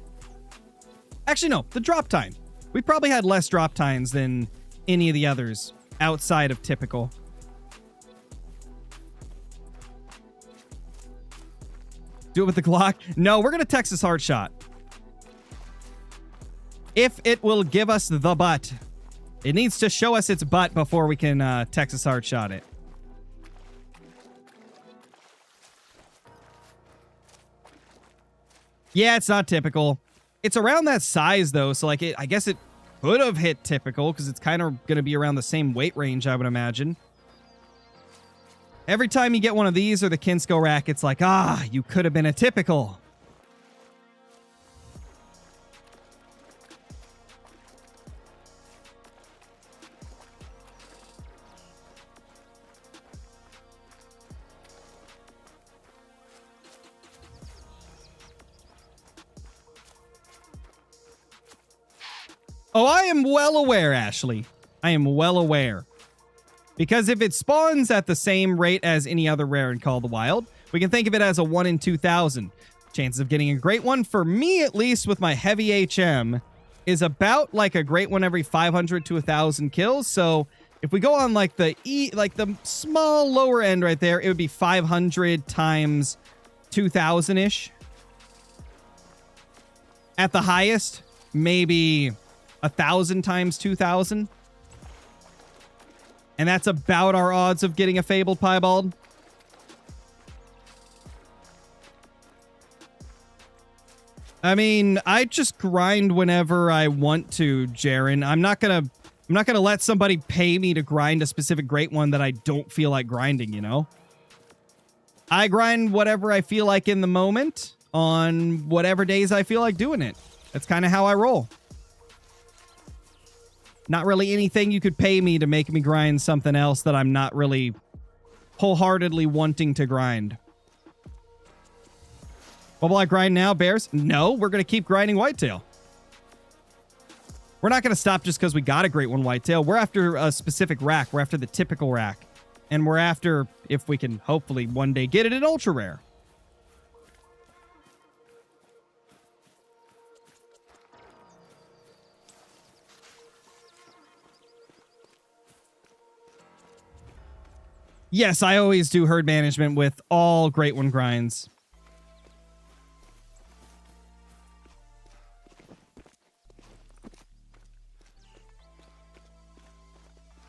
Actually, no, the drop time. We probably had less drop times than any of the others outside of typical. Do it with the Glock? No, we're going to Texas hard shot. If it will give us the butt. It needs to show us its butt before we can Texas hard shot it. Yeah, it's not typical. It's around that size, though, so like I guess it could have hit typical because it's kind of going to be around the same weight range, I would imagine. Every time you get one of these or the Kinsko rack, it's like, ah, you could have been a typical. Oh, I am well aware, Ashley. I am well aware. Because if it spawns at the same rate as any other rare in Call of the Wild, we can think of it as a 1 in 2,000. Chances of getting a great one, for me at least with my heavy HM, is about like a great one every 500 to 1,000 kills. So if we go on like the the small lower end right there, it would be 500 times 2,000-ish. At the highest, maybe 1,000 times 2,000. And that's about our odds of getting a fabled piebald. I mean, I just grind whenever I want to, Jaren. I'm not gonna let somebody pay me to grind a specific great one that I don't feel like grinding, you know? I grind whatever I feel like in the moment on whatever days I feel like doing it. That's kind of how I roll. Not really anything you could pay me to make me grind something else that I'm not really wholeheartedly wanting to grind. What will I grind now, Bears? No, we're going to keep grinding Whitetail. We're not going to stop just because we got a great one Whitetail. We're after a specific rack. We're after the typical rack. And we're after, if we can hopefully one day get it, an ultra rare. Yes, I always do herd management with all Great One grinds.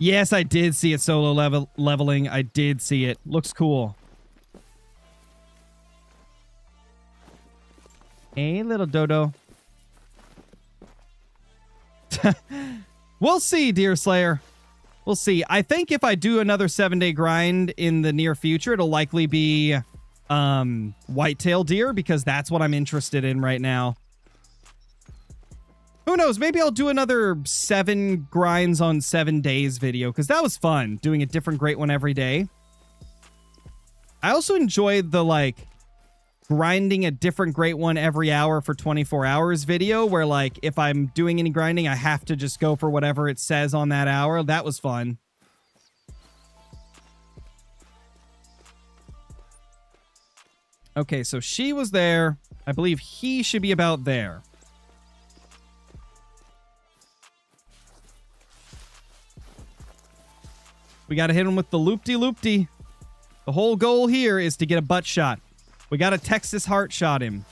Yes, I did see it solo leveling. I did see it. Looks cool. Hey, little dodo. We'll see, Deer Slayer. We'll see. I think if I do another 7-day grind in the near future, it'll likely be whitetail deer because that's what I'm interested in right now. Who knows? Maybe I'll do another 7 grinds on 7 days video because that was fun, doing a different great one every day. I also enjoyed the like grinding a different great one every hour for 24 hours video where like if I'm doing any grinding, I have to just go for whatever it says on that hour. That was fun. Okay, so she was there. I believe he should be about there. We got to hit him with the loop-de-loop-de. The whole goal here is to get a butt shot. We got to Texas heart shot him.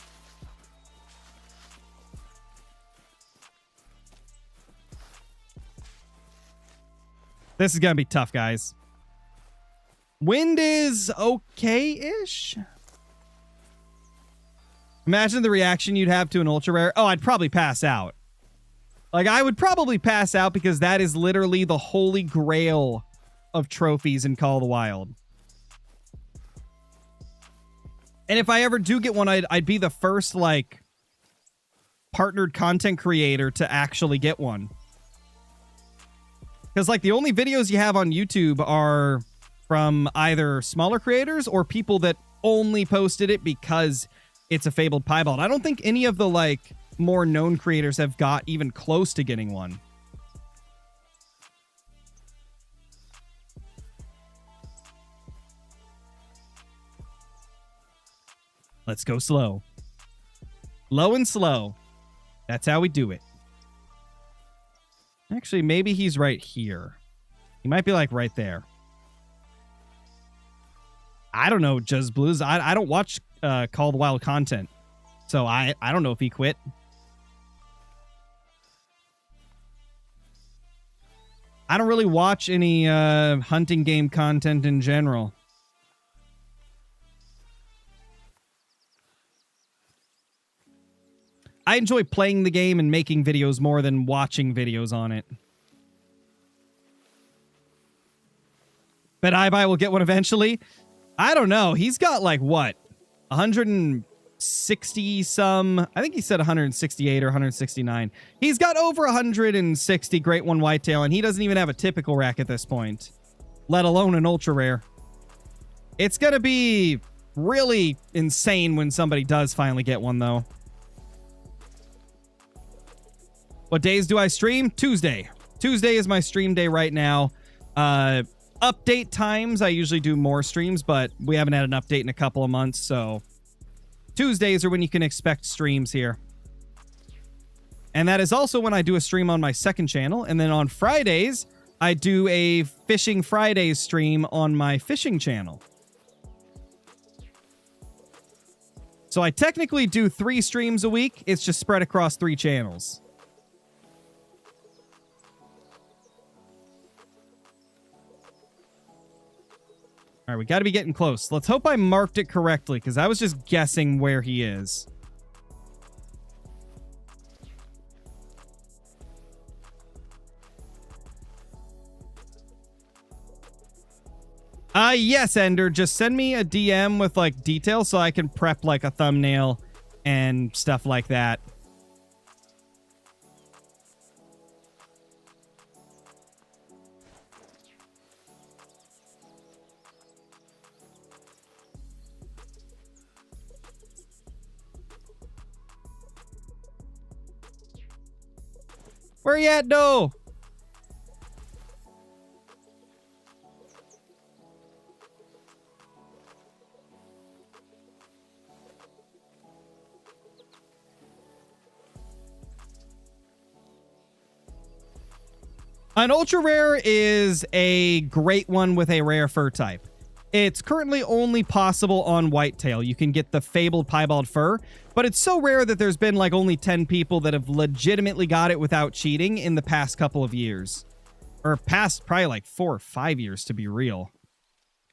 This is going to be tough, guys. Wind is okay-ish. Imagine the reaction you'd have to an ultra rare. Oh, I'd probably pass out. Like, I would probably pass out because that is literally the holy grail of trophies in Call of the Wild. And if I ever do get one, I'd be the first, like, partnered content creator to actually get one. Because, like, the only videos you have on YouTube are from either smaller creators or people that only posted it because it's a fabled piebald. I don't think any of the, like, more known creators have got even close to getting one. Let's go slow. Low and slow. That's how we do it. Actually, maybe he's right here. He might be like right there. I don't know, Just Blues. I don't watch Call of the Wild content. So I don't know if he quit. I don't really watch any hunting game content in general. I enjoy playing the game and making videos more than watching videos on it. Bet iBuy will get one eventually. I don't know. He's got like what? 160 some. I think he said 168 or 169. He's got over 160 Great One Whitetail, and he doesn't even have a typical rack at this point, let alone an ultra rare. It's going to be really insane when somebody does finally get one, though. What days do I stream? Tuesday. Tuesday is my stream day right now. Update times, I usually do more streams, but we haven't had an update in a couple of months, so Tuesdays are when you can expect streams here. And that is also when I do a stream on my second channel, and then on Fridays, I do a Fishing Fridays stream on my fishing channel. So I technically do 3 streams a week, it's just spread across 3 channels. All right, we got to be getting close. Let's hope I marked it correctly, because I was just guessing where he is. Yes, Ender. Just send me a DM with, like, details so I can prep, like, a thumbnail and stuff like that. Where you at, no? An ultra rare is a great one with a rare fur type. It's currently only possible on Whitetail. You can get the fabled piebald fur, but it's so rare that there's been like only 10 people that have legitimately got it without cheating in the past couple of years. Or past probably like 4 or 5 years, to be real.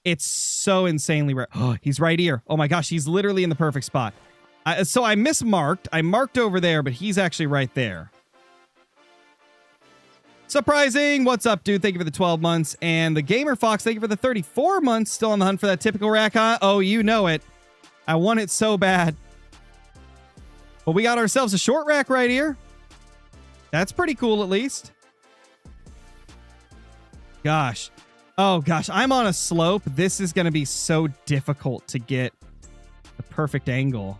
It's so insanely rare. Oh, he's right here. Oh my gosh, he's literally in the perfect spot. So I mismarked. I marked over there, but he's actually right there. Surprising. What's up, dude? Thank you for the 12 months. And the Gamer Fox, thank you for the 34 months. Still on the hunt for that typical rack, huh? Oh, you know it. I want it so bad. Well, we got ourselves a short rack right here. That's pretty cool, at least. Gosh. Oh, gosh. I'm on a slope. This is going to be so difficult to get the perfect angle.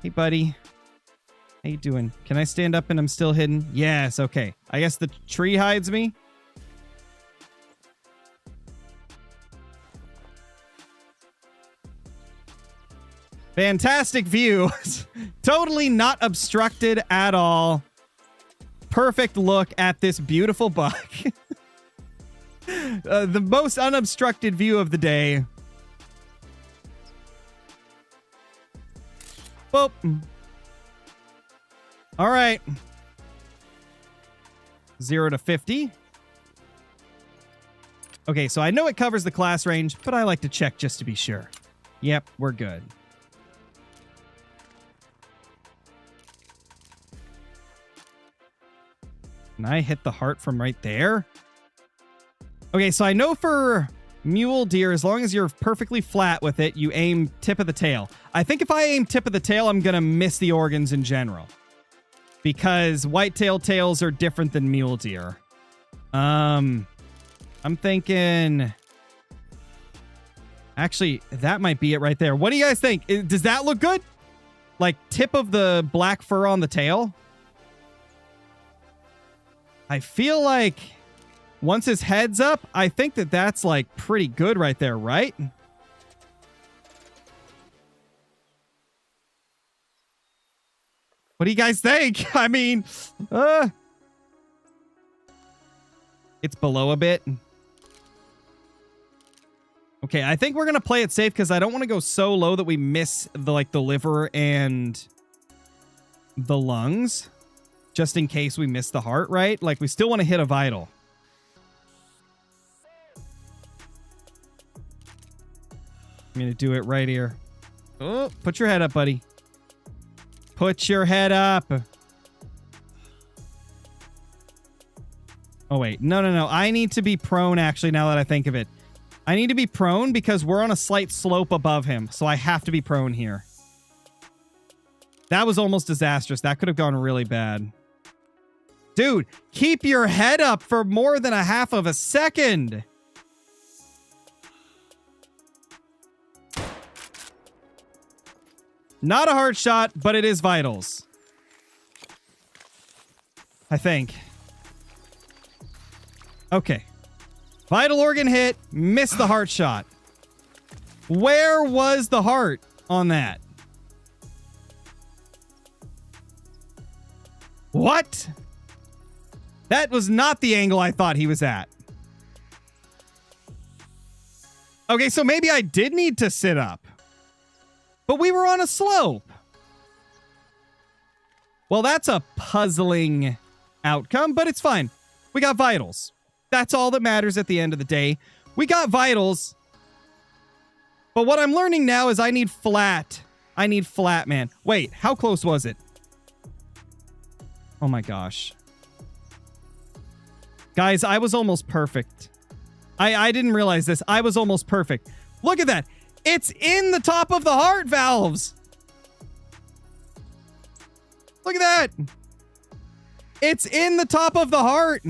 Hey, buddy. How you doing? Can I stand up and I'm still hidden? Yes, okay. I guess the tree hides me. Fantastic view. Totally not obstructed at all. Perfect look at this beautiful buck. The most unobstructed view of the day. Boop. All right. 0 to 50. Okay, so I know it covers the class range, but I like to check just to be sure. Yep, we're good. Can I hit the heart from right there? Okay, so I know for mule deer, as long as you're perfectly flat with it, you aim tip of the tail. I think if I aim tip of the tail, I'm going to miss the organs in general. Because whitetail tails are different than mule deer. I'm thinking... Actually, that might be it right there. What do you guys think? Does that look good? Like tip of the black fur on the tail? I feel like once his head's up, I think that that's like pretty good right there, right? What do you guys think? I mean, it's below a bit. Okay, I think we're going to play it safe because I don't want to go so low that we miss the liver and the lungs. Just in case we miss the heart, right? Like, we still want to hit a vital. I'm going to do it right here. Oh, put your head up, buddy. Put your head up. Oh, wait. No. I need to be prone, actually, now that I think of it. I need to be prone because we're on a slight slope above him, so I have to be prone here. That was almost disastrous. That could have gone really bad. Dude, keep your head up for more than a half of a second. Not a heart shot, but it is vitals. I think. Okay. Vital organ hit, missed the heart shot. Where was the heart on that? What? That was not the angle I thought he was at. Okay, so maybe I did need to sit up. But we were on a slope. Well, that's a puzzling outcome, but it's fine. We got vitals. That's all that matters at the end of the day. We got vitals. But what I'm learning now is I need flat. I need flat, man. Wait, how close was it? Oh my gosh. Guys, I was almost perfect. I didn't realize this. I was almost perfect. Look at that. It's in the top of the heart valves. Look at that. It's in the top of the heart.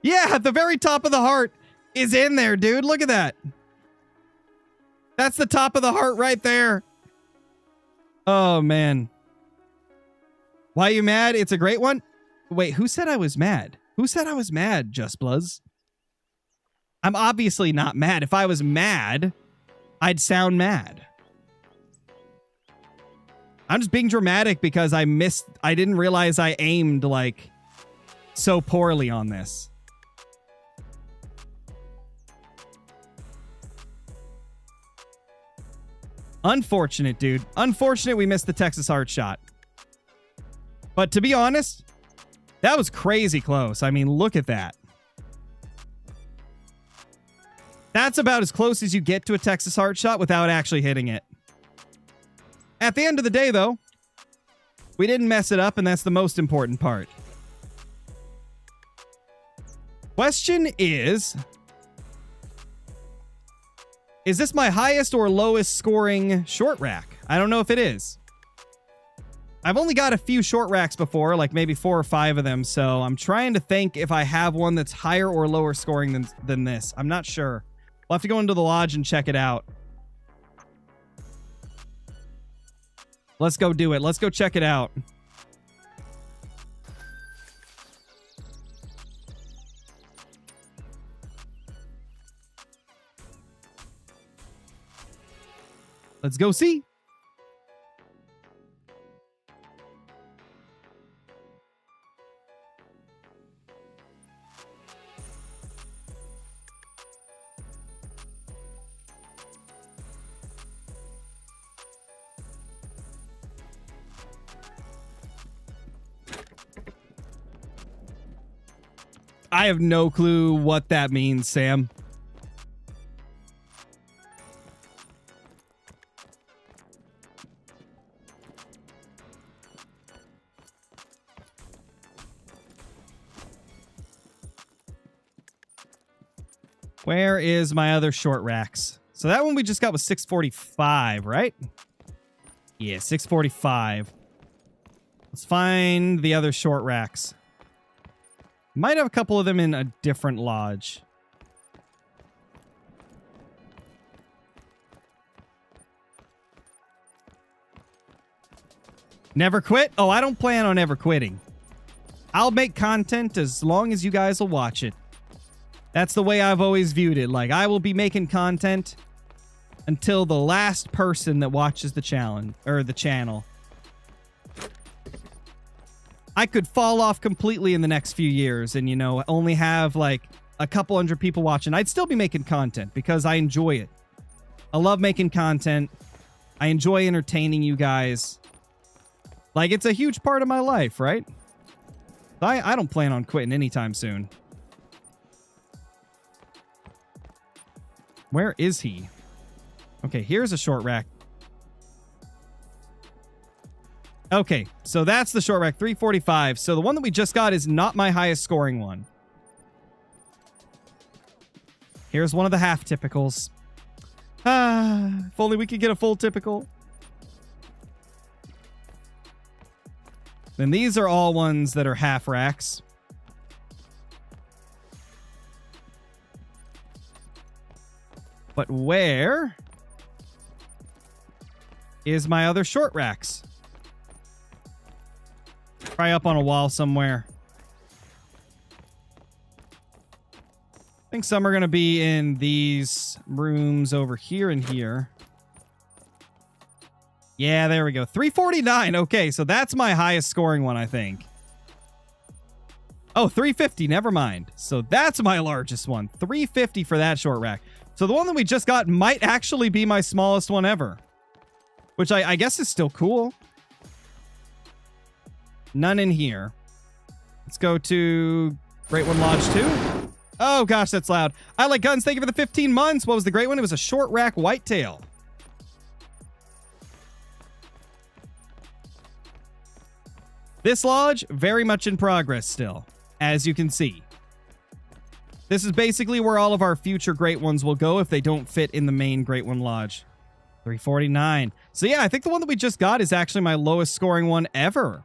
Yeah, the very top of the heart is in there, dude. Look at that. That's the top of the heart right there. Oh, man. Why are you mad? It's a great one. Wait, who said I was mad? Who said I was mad, Just Bluzz? I'm obviously not mad. If I was mad, I'd sound mad. I'm just being dramatic because I didn't realize I aimed like so poorly on this. Unfortunate, dude. Unfortunate we missed the Texas heart shot. But to be honest, that was crazy close. I mean, look at that. That's about as close as you get to a Texas heart shot without actually hitting it. At the end of the day, though, we didn't mess it up, and that's the most important part. Question is this my highest or lowest scoring short rack? I don't know if it is. I've only got a few short racks before, like maybe 4 or 5 of them, so I'm trying to think if I have one that's higher or lower scoring than this. I'm not sure. We'll have to go into the lodge and check it out. Let's go do it. Let's go check it out. Let's go see. I have no clue what that means, Sam. Where is my other short racks? So that one we just got was 645, right? Yeah, 645. Let's find the other short racks. Might have a couple of them in a different lodge. Never quit? Oh, I don't plan on ever quitting. I'll make content as long as you guys will watch it. That's the way I've always viewed it. Like, I will be making content until the last person that watches the challenge or the channel. I could fall off completely in the next few years and, you know, only have like a couple hundred people watching. I'd still be making content because I enjoy it. I love making content. I enjoy entertaining you guys. Like, it's a huge part of my life, right? I don't plan on quitting anytime soon. Where is he? Okay, here's a short rack. Okay, so that's the short rack, 345. So the one that we just got is not my highest scoring one. Here's one of the half typicals. Ah, if only we could get a full typical. Then these are all ones that are half racks. But where is my other short racks? Probably up on a wall somewhere. I think some are going to be in these rooms over here and here. Yeah, there we go. 349. Okay, so that's my highest scoring one, I think. Oh, 350. Never mind. So that's my largest one. 350 for that short rack. So the one that we just got might actually be my smallest one ever. Which I guess is still cool. None in here. Let's go to Great One Lodge 2. Oh gosh, that's loud. I like guns. Thank you for the 15 months. What was the great one? It was a short rack whitetail. This lodge, very much in progress still, as you can see. This is basically where all of our future great ones will go if they don't fit in the main Great One Lodge. 349. So yeah, I think the one that we just got is actually my lowest scoring one ever.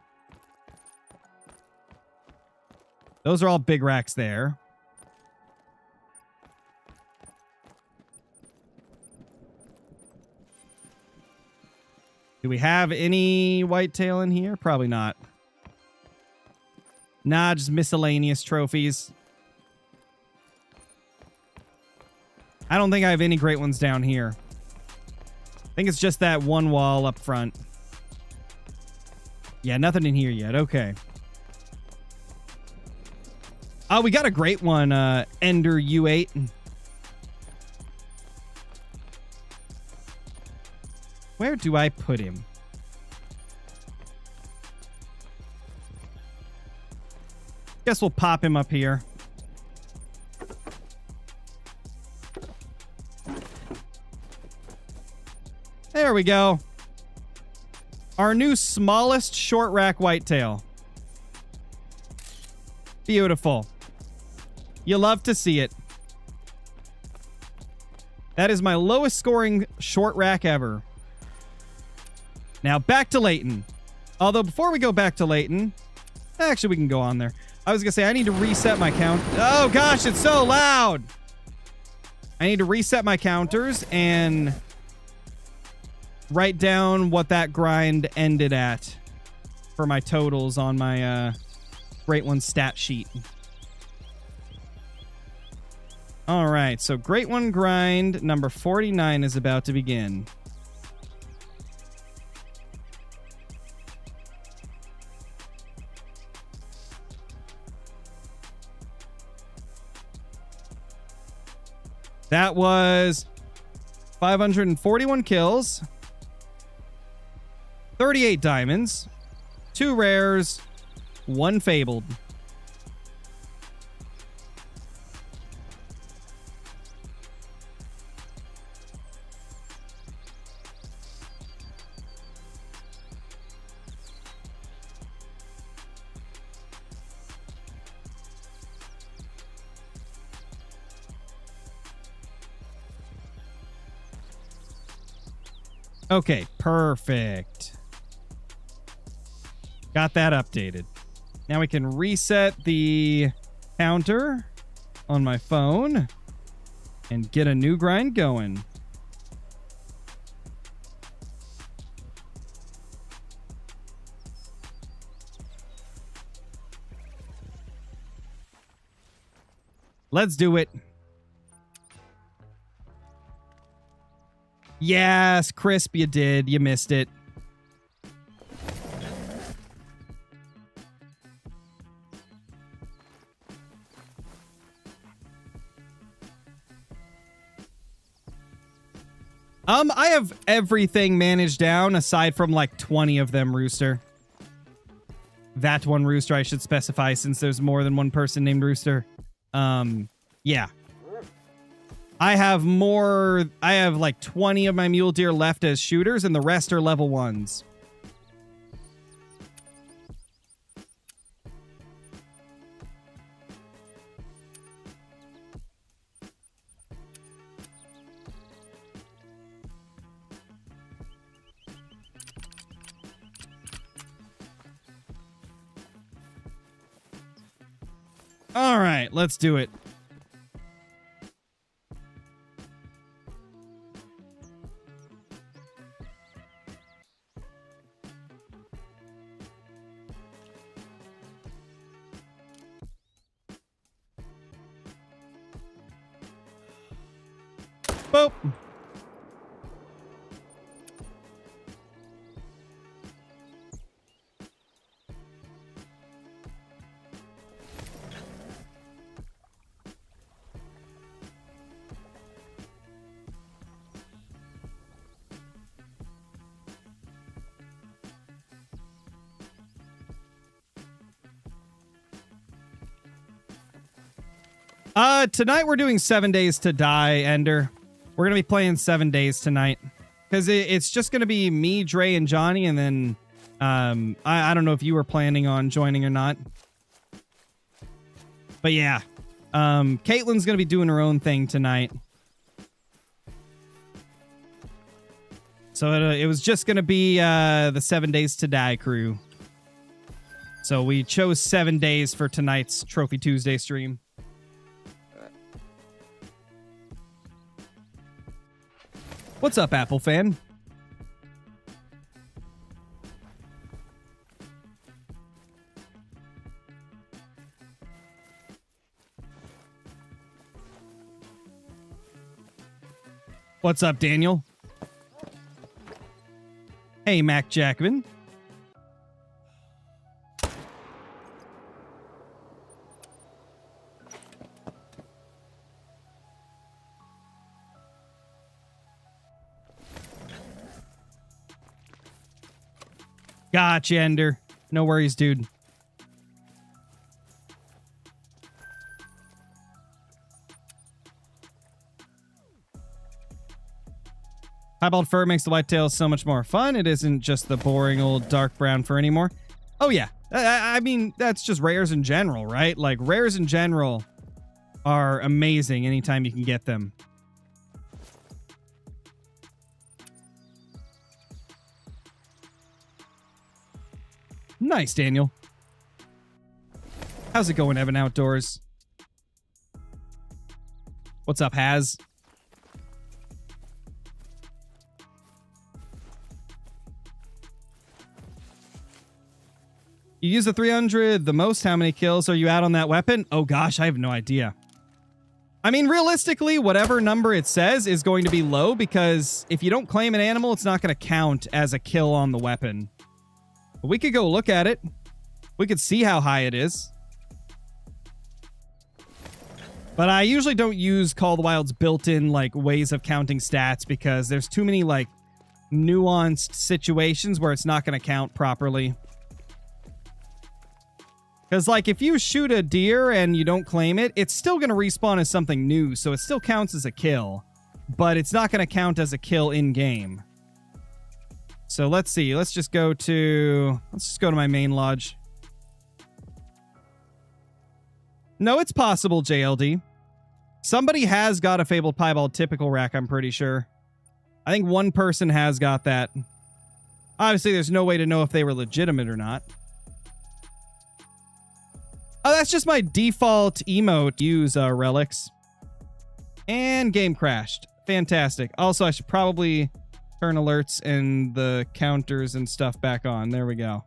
Those are all big racks there. Do we have any whitetail in here? Probably not. Nah, just miscellaneous trophies. I don't think I have any great ones down here. I think it's just that one wall up front. Yeah, nothing in here yet. Okay. Oh, we got a great one, Ender U8. Where do I put him? Guess we'll pop him up here. There we go. Our new smallest short rack whitetail. Beautiful. You love to see it. That is my lowest scoring short rack ever. Now back to Layton. Although before we go back to Layton, actually we can go on there. I was going to say I need to reset my count. Oh gosh, it's so loud. I need to reset my counters and write down what that grind ended at for my totals on my Great One stat sheet. All right, so Great One grind number 49 is about to begin. That was 541 kills, 38 diamonds, 2 rares, 1 fabled. Okay, perfect. Got that updated. Now we can reset the counter on my phone and get a new grind going. Let's do it. Yes, Crisp, you did. You missed it. I have everything managed down aside from like 20 of them, Rooster. That one Rooster, I should specify, since there's more than one person named Rooster. Yeah. I have like 20 of my mule deer left as shooters, and the rest are level 1s. All right, let's do it. Boop. Tonight we're doing 7 Days to Die, Ender. We're going to be playing 7 Days tonight. Because it's just going to be me, Dre, and Johnny, and then I don't know if you were planning on joining or not. But yeah. Caitlin's going to be doing her own thing tonight. So it was just going to be the 7 Days to Die crew. So we chose 7 days for tonight's Trophy Tuesday stream. What's up, Apple fan? What's up, Daniel? Hey, Mac Jackman. Gotcha, Ender. No worries, dude. Piebald fur makes the whitetail so much more fun. It isn't just the boring old dark brown fur anymore. Oh, yeah. I mean, that's just rares in general, right? Like, rares in general are amazing anytime you can get them. Nice, Daniel. How's it going, Evan Outdoors? What's up, Haz? You use the 300 the most. How many kills are you at on that weapon? Oh gosh, I have no idea. I mean, realistically, whatever number it says is going to be low, because if you don't claim an animal, it's not going to count as a kill on the weapon. But we could go look at it. We could see how high it is. But I usually don't use Call of the Wild's built-in like ways of counting stats, because there's too many like nuanced situations where it's not going to count properly. Because, like, if you shoot a deer and you don't claim it, it's still going to respawn as something new, so it still counts as a kill. But it's not going to count as a kill in-game. So let's see. Let's just go to my main lodge. No, it's possible, JLD. Somebody has got a Fabled Piebald typical rack, I'm pretty sure. I think one person has got that. Obviously, there's no way to know if they were legitimate or not. Oh, that's just my default emote. Use relics. And game crashed. Fantastic. Also, I should probably turn alerts and the counters and stuff back on. There we go.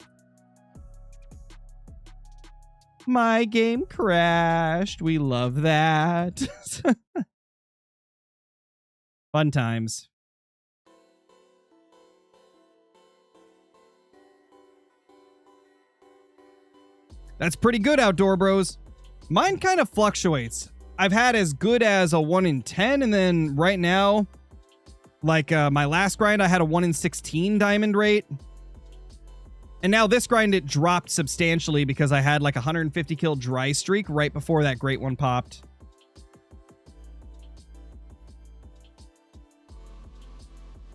My game crashed. We love that. Fun times. That's pretty good, Outdoor Bros. Mine kind of fluctuates. I've had as good as a 1 in 10, and then right now, like my last grind, I had a 1 in 16 diamond rate. And now this grind, it dropped substantially because I had like a 150 kill dry streak right before that great one popped.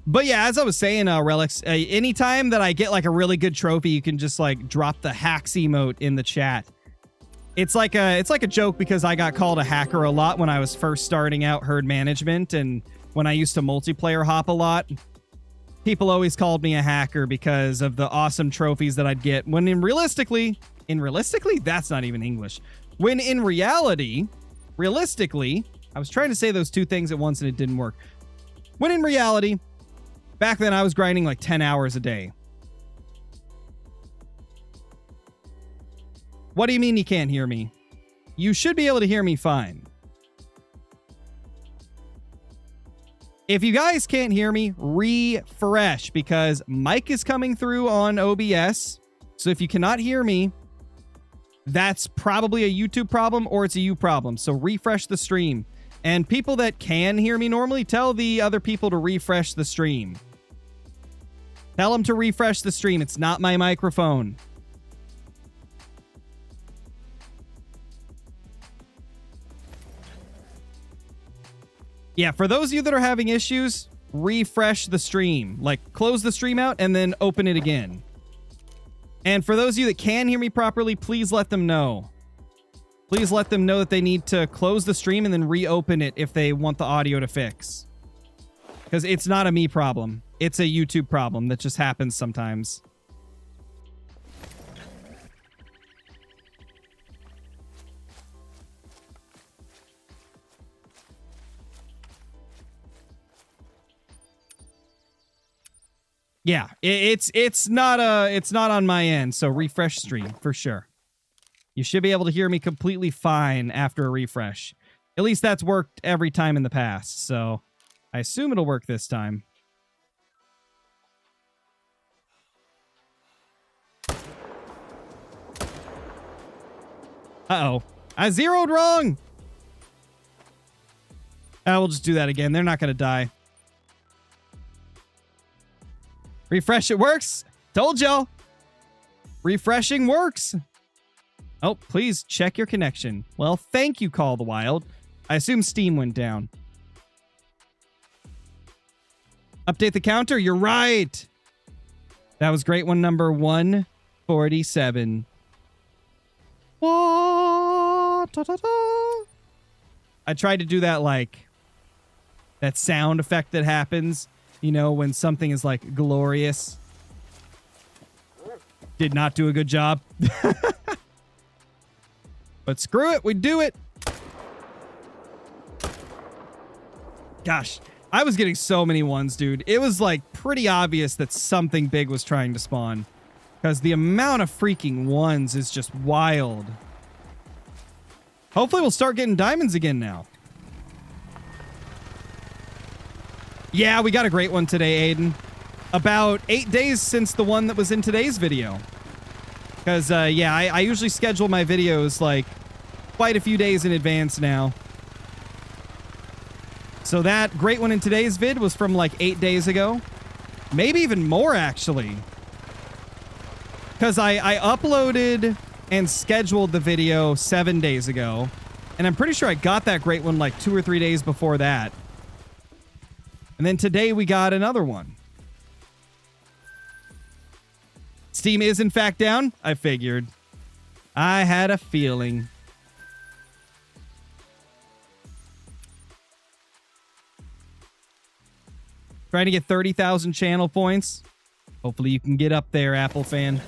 But yeah, as I was saying, Relics, anytime that I get like a really good trophy, you can just like drop the hacks emote in the chat. It's like a joke because I got called a hacker a lot when I was first starting out herd management, and when I used to multiplayer hop a lot. People always called me a hacker because of the awesome trophies that I'd get. When realistically, that's not even English. When in reality, realistically, I was trying to say those two things at once and it didn't work. When in reality, back then I was grinding like 10 hours a day. What do you mean you can't hear me? You should be able to hear me fine. If you guys can't hear me, refresh, because mic is coming through on OBS. So if you cannot hear me, that's probably a YouTube problem or it's a you problem. So refresh the stream. And people that can hear me normally, tell the other people to refresh the stream. Tell them to refresh the stream. It's not my microphone. Yeah, for those of you that are having issues, refresh the stream. Like, close the stream out and then open it again. And for those of you that can hear me properly, please let them know. Please let them know that they need to close the stream and then reopen it if they want the audio to fix. Because it's not a me problem. It's a YouTube problem that just happens sometimes. Yeah, it's not on my end, so refresh stream for sure. You should be able to hear me completely fine after a refresh. At least that's worked every time in the past, so I assume it'll work this time. Uh-oh. I zeroed wrong! We'll just do that again. They're not going to die. Refresh, it works. Told y'all. Refreshing works. Oh, please check your connection. Well, thank you, Call the Wild. I assume Steam went down. Update the counter. You're right. That was great one, number 147. I tried to do that, like, that sound effect that happens. You know, when something is, like, glorious. Did not do a good job. But screw it, we do it. Gosh, I was getting so many ones, dude. It was, like, pretty obvious that something big was trying to spawn. Because the amount of freaking ones is just wild. Hopefully we'll start getting diamonds again now. Yeah, we got a great one today, Aiden. About 8 days since the one that was in today's video. Because, yeah, I usually schedule my videos, like, quite a few days in advance now. So that great one in today's vid was from, like, 8 days ago. Maybe even more, actually. Because I uploaded and scheduled the video 7 days ago. And I'm pretty sure I got that great one, like, 2 or 3 days before that. And then today we got another one. Steam is in fact down. I figured. I had a feeling. Trying to get 30,000 channel points. Hopefully you can get up there, Apple fan.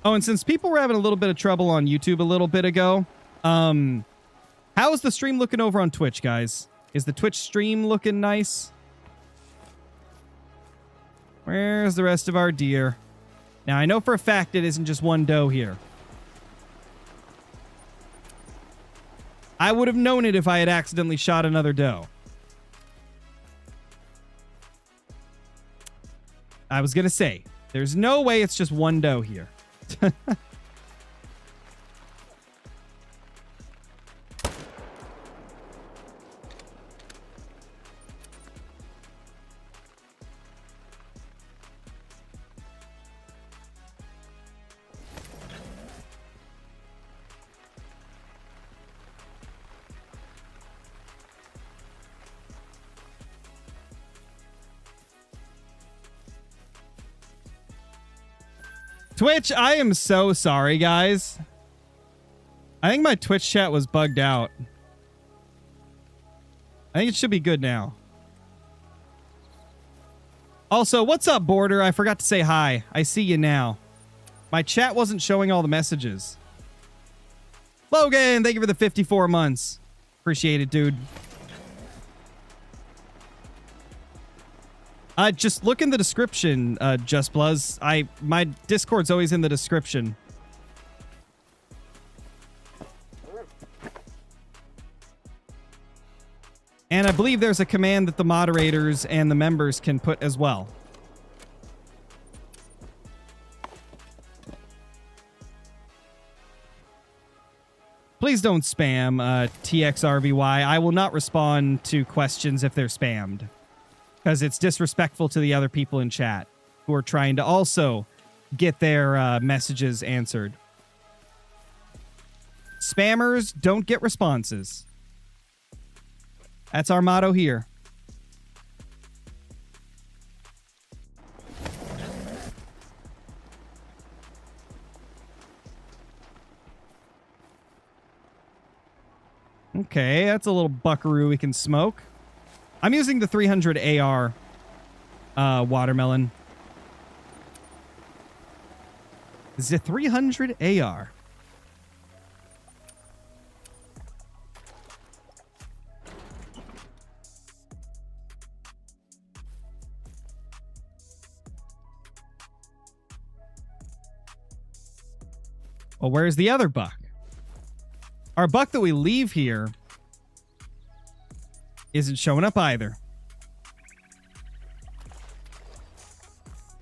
Oh, and since people were having a little bit of trouble on YouTube a little bit ago, how is the stream looking over on Twitch, guys? Is the Twitch stream looking nice? Where's the rest of our deer? Now, I know for a fact it isn't just one doe here. I would have known it if I had accidentally shot another doe. I was going to say, there's no way it's just one doe here. Twitch, I am so sorry, guys. I think my Twitch chat was bugged out. I think it should be good now. Also, what's up, Border? I forgot to say hi. I see you now. My chat wasn't showing all the messages. Logan, thank you for the 54 months. Appreciate it, dude. Just look in the description, Just Bluzz. My Discord's always in the description. And I believe there's a command that the moderators and the members can put as well. Please don't spam TXRVY. I will not respond to questions if they're spammed, because it's disrespectful to the other people in chat who are trying to also get their messages answered. Spammers don't get responses. That's our motto here. Okay, that's a little buckaroo we can smoke. I'm using the 300 AR watermelon. Is it 300 AR? Well, where's the other buck? Our buck that we leave here isn't showing up either.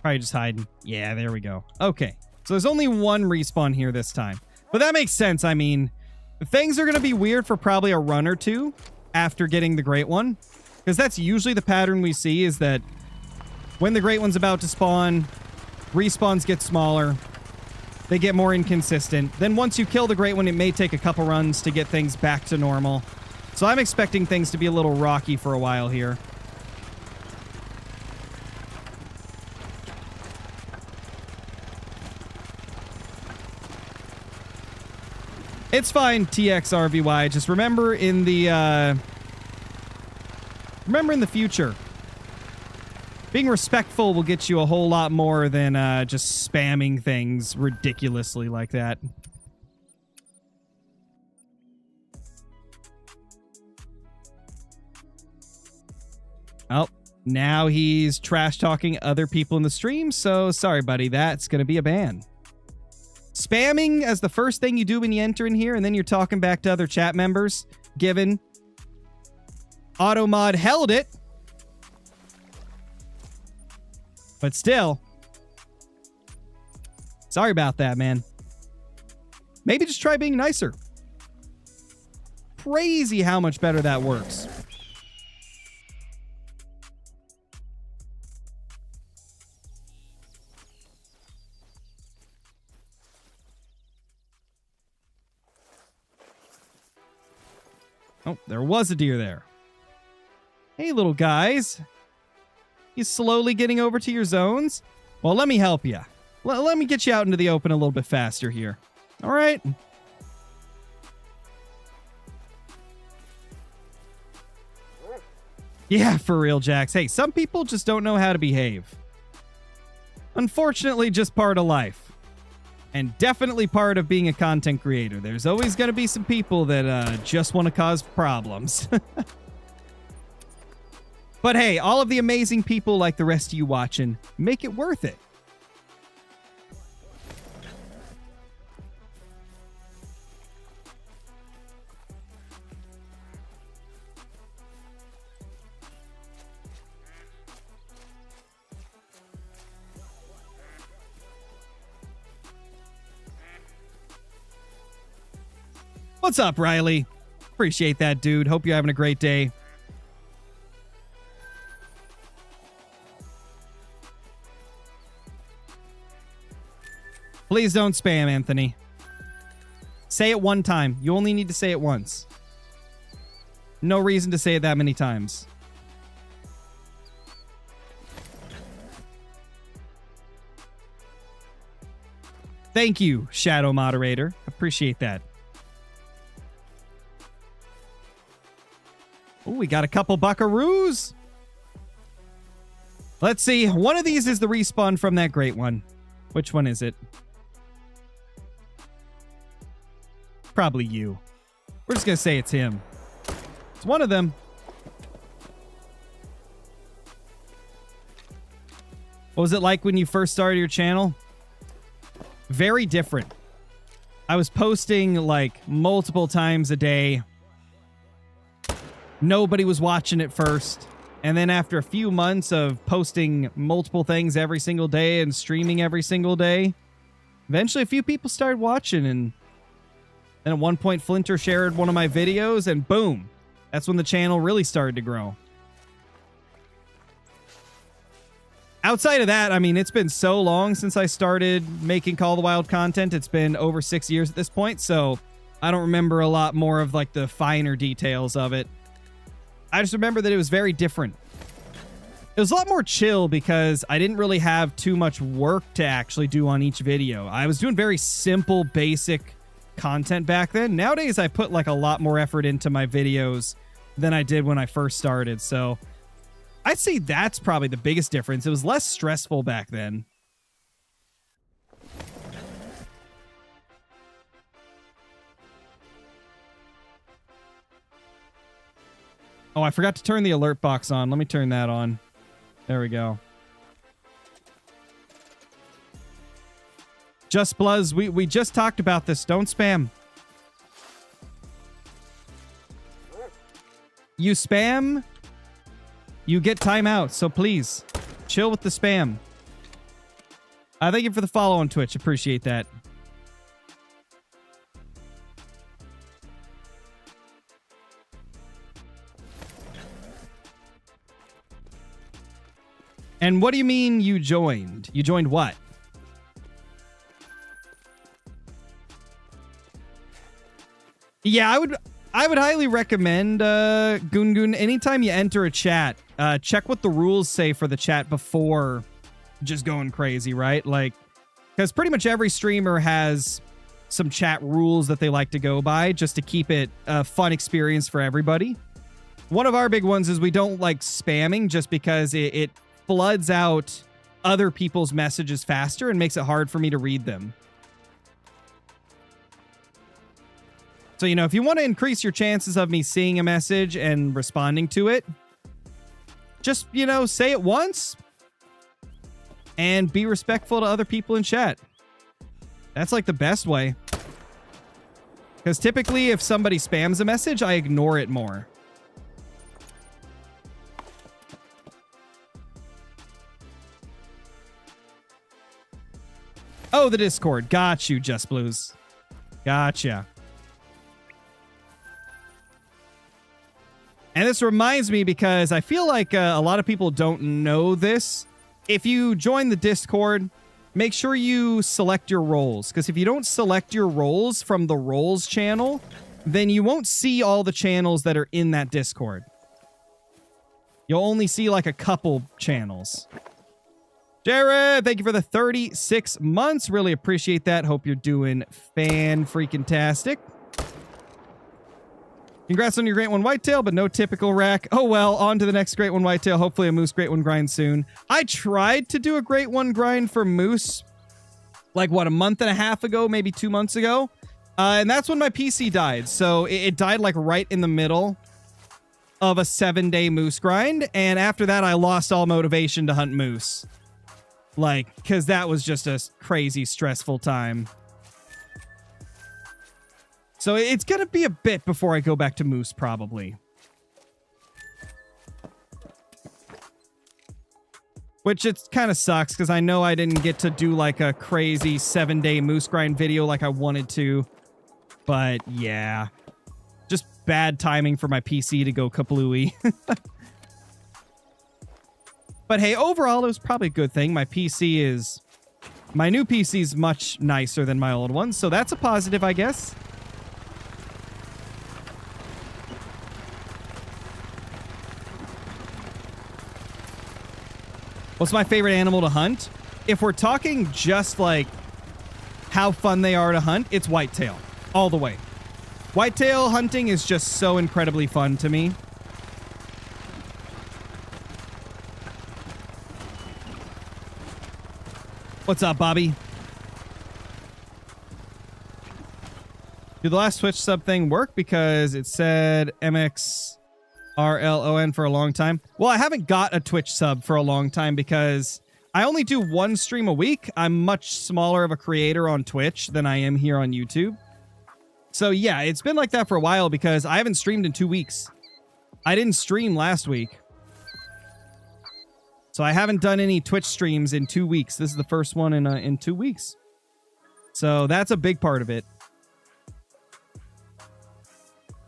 Probably just hiding. Yeah, there we go. Okay. So there's only one respawn here this time. But that makes sense. I mean, things are going to be weird for probably a run or two after getting the great one. Because that's usually the pattern we see, is that when the great one's about to spawn, respawns get smaller. They get more inconsistent. Then once you kill the great one, it may take a couple runs to get things back to normal. So I'm expecting things to be a little rocky for a while here. It's fine, TXRVY. Just remember in the future, being respectful will get you a whole lot more than just spamming things ridiculously like that. Oh, now he's trash-talking other people in the stream, so sorry, buddy. That's going to be a ban. Spamming as the first thing you do when you enter in here, and then you're talking back to other chat members, given Automod held it. But still, sorry about that, man. Maybe just try being nicer. Crazy how much better that works. Oh, there was a deer there. Hey, little guys. You slowly getting over to your zones? Well, let me help you. Let me get you out into the open a little bit faster here. All right. Yeah, for real, Jax. Hey, some people just don't know how to behave. Unfortunately, just part of life. And definitely part of being a content creator. There's always going to be some people that just want to cause problems. But hey, all of the amazing people like the rest of you watching make it worth it. What's up, Riley? Appreciate that, dude. Hope you're having a great day. Please don't spam, Anthony. Say it one time. You only need to say it once. No reason to say it that many times. Thank you, Shadow Moderator. Appreciate that. Oh, we got a couple buckaroos. Let's see. One of these is the respawn from that great one. Which one is it? Probably you. We're just going to say it's him. It's one of them. What was it like when you first started your channel? Very different. I was posting like multiple times a day. Nobody was watching it first. And then after a few months of posting multiple things every single day and streaming every single day, eventually a few people started watching. And then at one point, Flinter shared one of my videos and boom, that's when the channel really started to grow. Outside of that, I mean, it's been so long since I started making Call of the Wild content. It's been over 6 years at this point, so I don't remember a lot more of like the finer details of it. I just remember that it was very different. It was a lot more chill because I didn't really have too much work to actually do on each video. I was doing very simple, basic content back then. Nowadays, I put like a lot more effort into my videos than I did when I first started. So I'd say that's probably the biggest difference. It was less stressful back then. Oh, I forgot to turn the alert box on. Let me turn that on. There we go. Just Bluzz, we just talked about this. Don't spam. You spam, you get timeout. So please, chill with the spam. Thank you for the follow on Twitch. Appreciate that. And what do you mean you joined? You joined what? Yeah, I would highly recommend Goon. Anytime you enter a chat, check what the rules say for the chat before just going crazy, right? Like, because pretty much every streamer has some chat rules that they like to go by just to keep it a fun experience for everybody. One of our big ones is we don't like spamming just because it floods out other people's messages faster and makes it hard for me to read them. So, you know, if you want to increase your chances of me seeing a message and responding to it, just, you know, say it once and be respectful to other people in chat. That's like the best way. Because typically if somebody spams a message, I ignore it more. Oh, the Discord. Got you, Just Blues. Gotcha. And this reminds me because I feel like a lot of people don't know this. If you join the Discord, make sure you select your roles. Because if you don't select your roles from the roles channel, then you won't see all the channels that are in that Discord. You'll only see like a couple channels. Jared, thank you for the 36 months. Really appreciate that. Hope you're doing fan-freaking-tastic. Congrats on your Great One Whitetail, but no typical rack. Oh well, on to the next Great One Whitetail. Hopefully a Moose Great One grind soon. I tried to do a Great One grind for Moose, like what, a month and a half ago, maybe 2 months ago. And that's when my PC died. So it died like right in the middle of a 7-day moose grind. And after that, I lost all motivation to hunt moose. Like, because that was just a crazy stressful time. So it's going to be a bit before I go back to moose, probably. Which it kind of sucks, because I know I didn't get to do like a crazy 7-day moose grind video like I wanted to. But yeah, just bad timing for my PC to go kablooey. But hey, overall, it was probably a good thing. My new PC is much nicer than my old one, so that's a positive, I guess. What's my favorite animal to hunt? If we're talking just like how fun they are to hunt, it's whitetail. All the way. Whitetail hunting is just so incredibly fun to me. What's up, Bobby? Did the last Twitch sub thing work? Because it said MXRLON for a long time. Well, I haven't got a Twitch sub for a long time because I only do one stream a week. I'm much smaller of a creator on Twitch than I am here on YouTube. So yeah, it's been like that for a while because I haven't streamed in 2 weeks. I didn't stream last week. So I haven't done any Twitch streams in 2 weeks. This is the first one in 2 weeks. So that's a big part of it.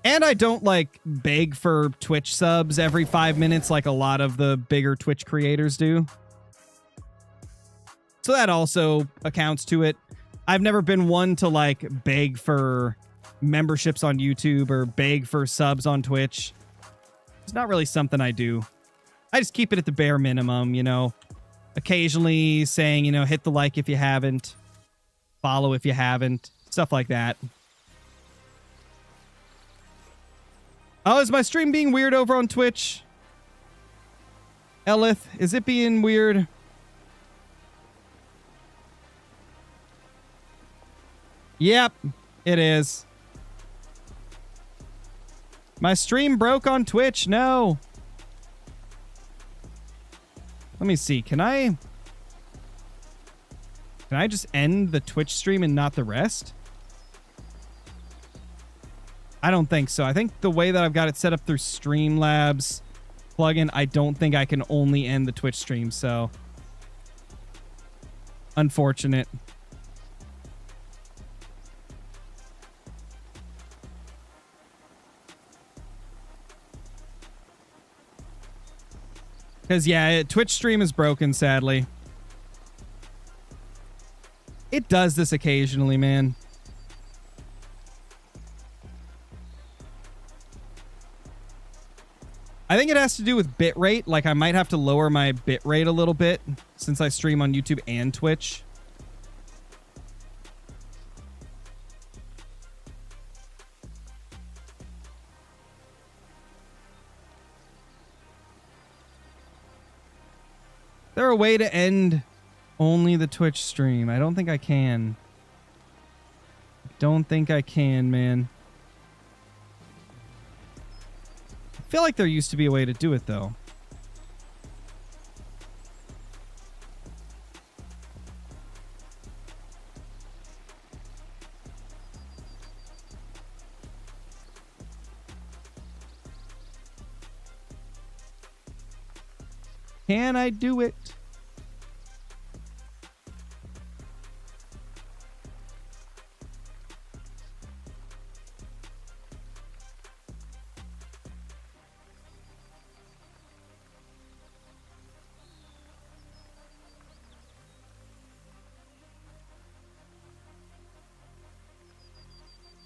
And I don't like beg for Twitch subs every 5 minutes like a lot of the bigger Twitch creators do. So that also accounts to it. I've never been one to like beg for memberships on YouTube or beg for subs on Twitch. It's not really something I do. I just keep it at the bare minimum, you know. Occasionally saying, you know, hit the like if you haven't. Follow if you haven't. Stuff like that. Oh, is my stream being weird over on Twitch? Elith, is it being weird? Yep, it is. My stream broke on Twitch. No. Let me see. Can I just end the Twitch stream and not the rest? I don't think so. I think the way that I've got it set up through Streamlabs plugin, I don't think I can only end the Twitch stream, so unfortunate. Because, yeah, Twitch stream is broken, sadly. It does this occasionally, man. I think it has to do with bitrate. Like, I might have to lower my bitrate a little bit since I stream on YouTube and Twitch. Is there a way to end only the Twitch stream? I don't think I can. Don't think I can, man. I feel like there used to be a way to do it, though. Can I do it?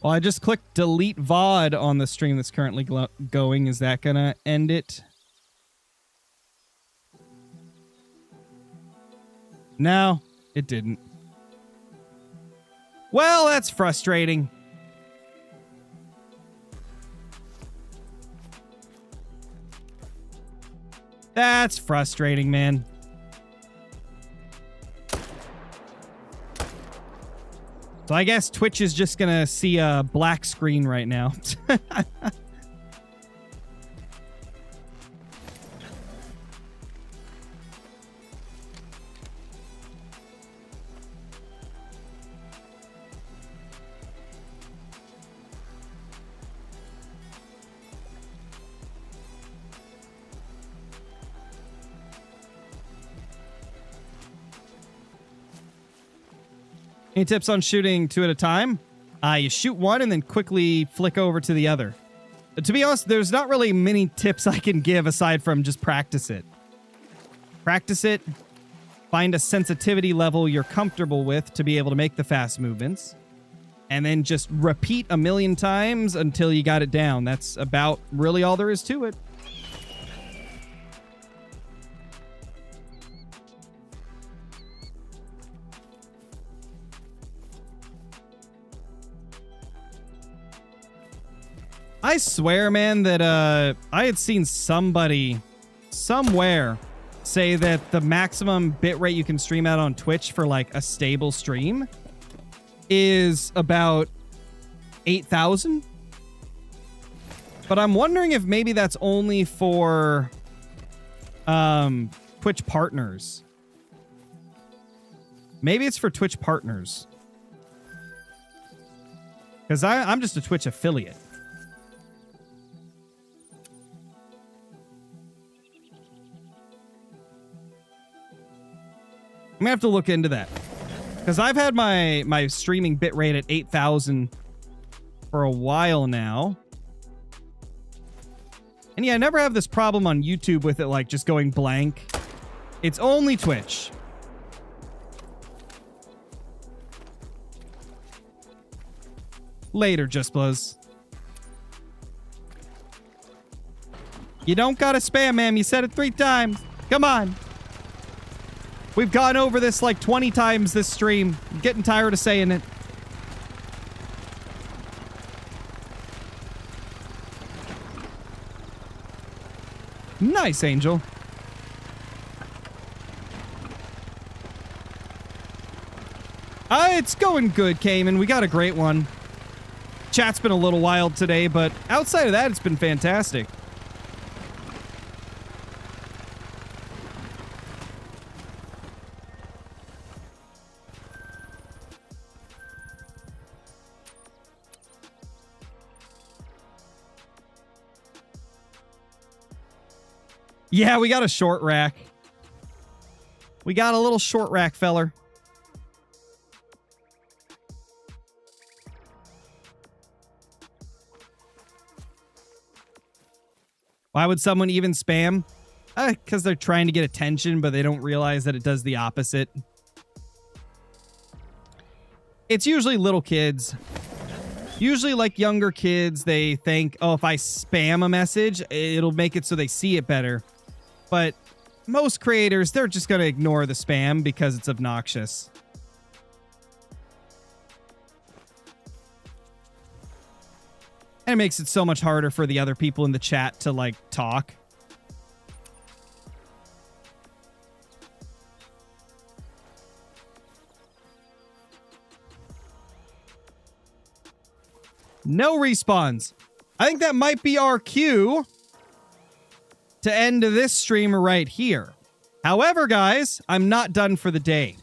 Well, I just clicked delete VOD on the stream that's currently going. Is that gonna end it? No, it didn't. Well, that's frustrating. That's frustrating, man. So I guess Twitch is just gonna see a black screen right now. Any tips on shooting 2 at a time? You shoot one and then quickly flick over to the other. To be honest, there's not really many tips I can give aside from just practice it. Practice it. Find a sensitivity level you're comfortable with to be able to make the fast movements. And then just repeat a million times until you got it down. That's about really all there is to it. I swear, man, that I had seen somebody somewhere say that the maximum bitrate you can stream out on Twitch for like a stable stream is about 8,000. But I'm wondering if maybe that's only for Twitch partners. Maybe it's for Twitch partners. Because I'm just a Twitch affiliate. I'm gonna have to look into that. Because I've had my streaming bitrate at 8,000 for a while now. And yeah, I never have this problem on YouTube with it like just going blank. It's only Twitch. Later, Just Blows. You don't gotta spam, ma'am. You said it 3 times. Come on. We've gone over this like 20 times this stream. I'm getting tired of saying it. Nice, Angel. It's going good, Cayman. We got a great one. Chat's been a little wild today, but outside of that, it's been fantastic. Yeah, we got a short rack. We got a little short rack, feller. Why would someone even spam? Because they're trying to get attention, but they don't realize that it does the opposite. It's usually little kids. Usually, like, younger kids, they think, oh, if I spam a message, it'll make it so they see it better. But most creators, they're just going to ignore the spam because it's obnoxious. And it makes it so much harder for the other people in the chat to, like, talk. No respawns. I think that might be our cue to end this stream right here. However, guys, I'm not done for the day.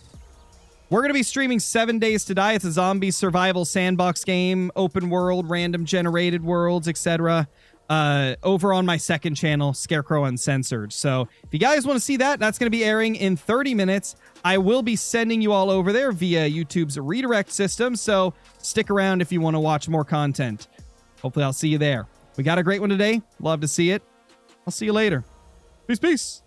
We're going to be streaming 7 Days to Die. It's a zombie survival sandbox game, open world, random generated worlds, etc. Over on my second channel, Scarecrow Uncensored. So if you guys want to see that, that's going to be airing in 30 minutes. I will be sending you all over there via YouTube's redirect system. So stick around if you want to watch more content. Hopefully I'll see you there. We got a great one today. Love to see it. I'll see you later. Peace, peace.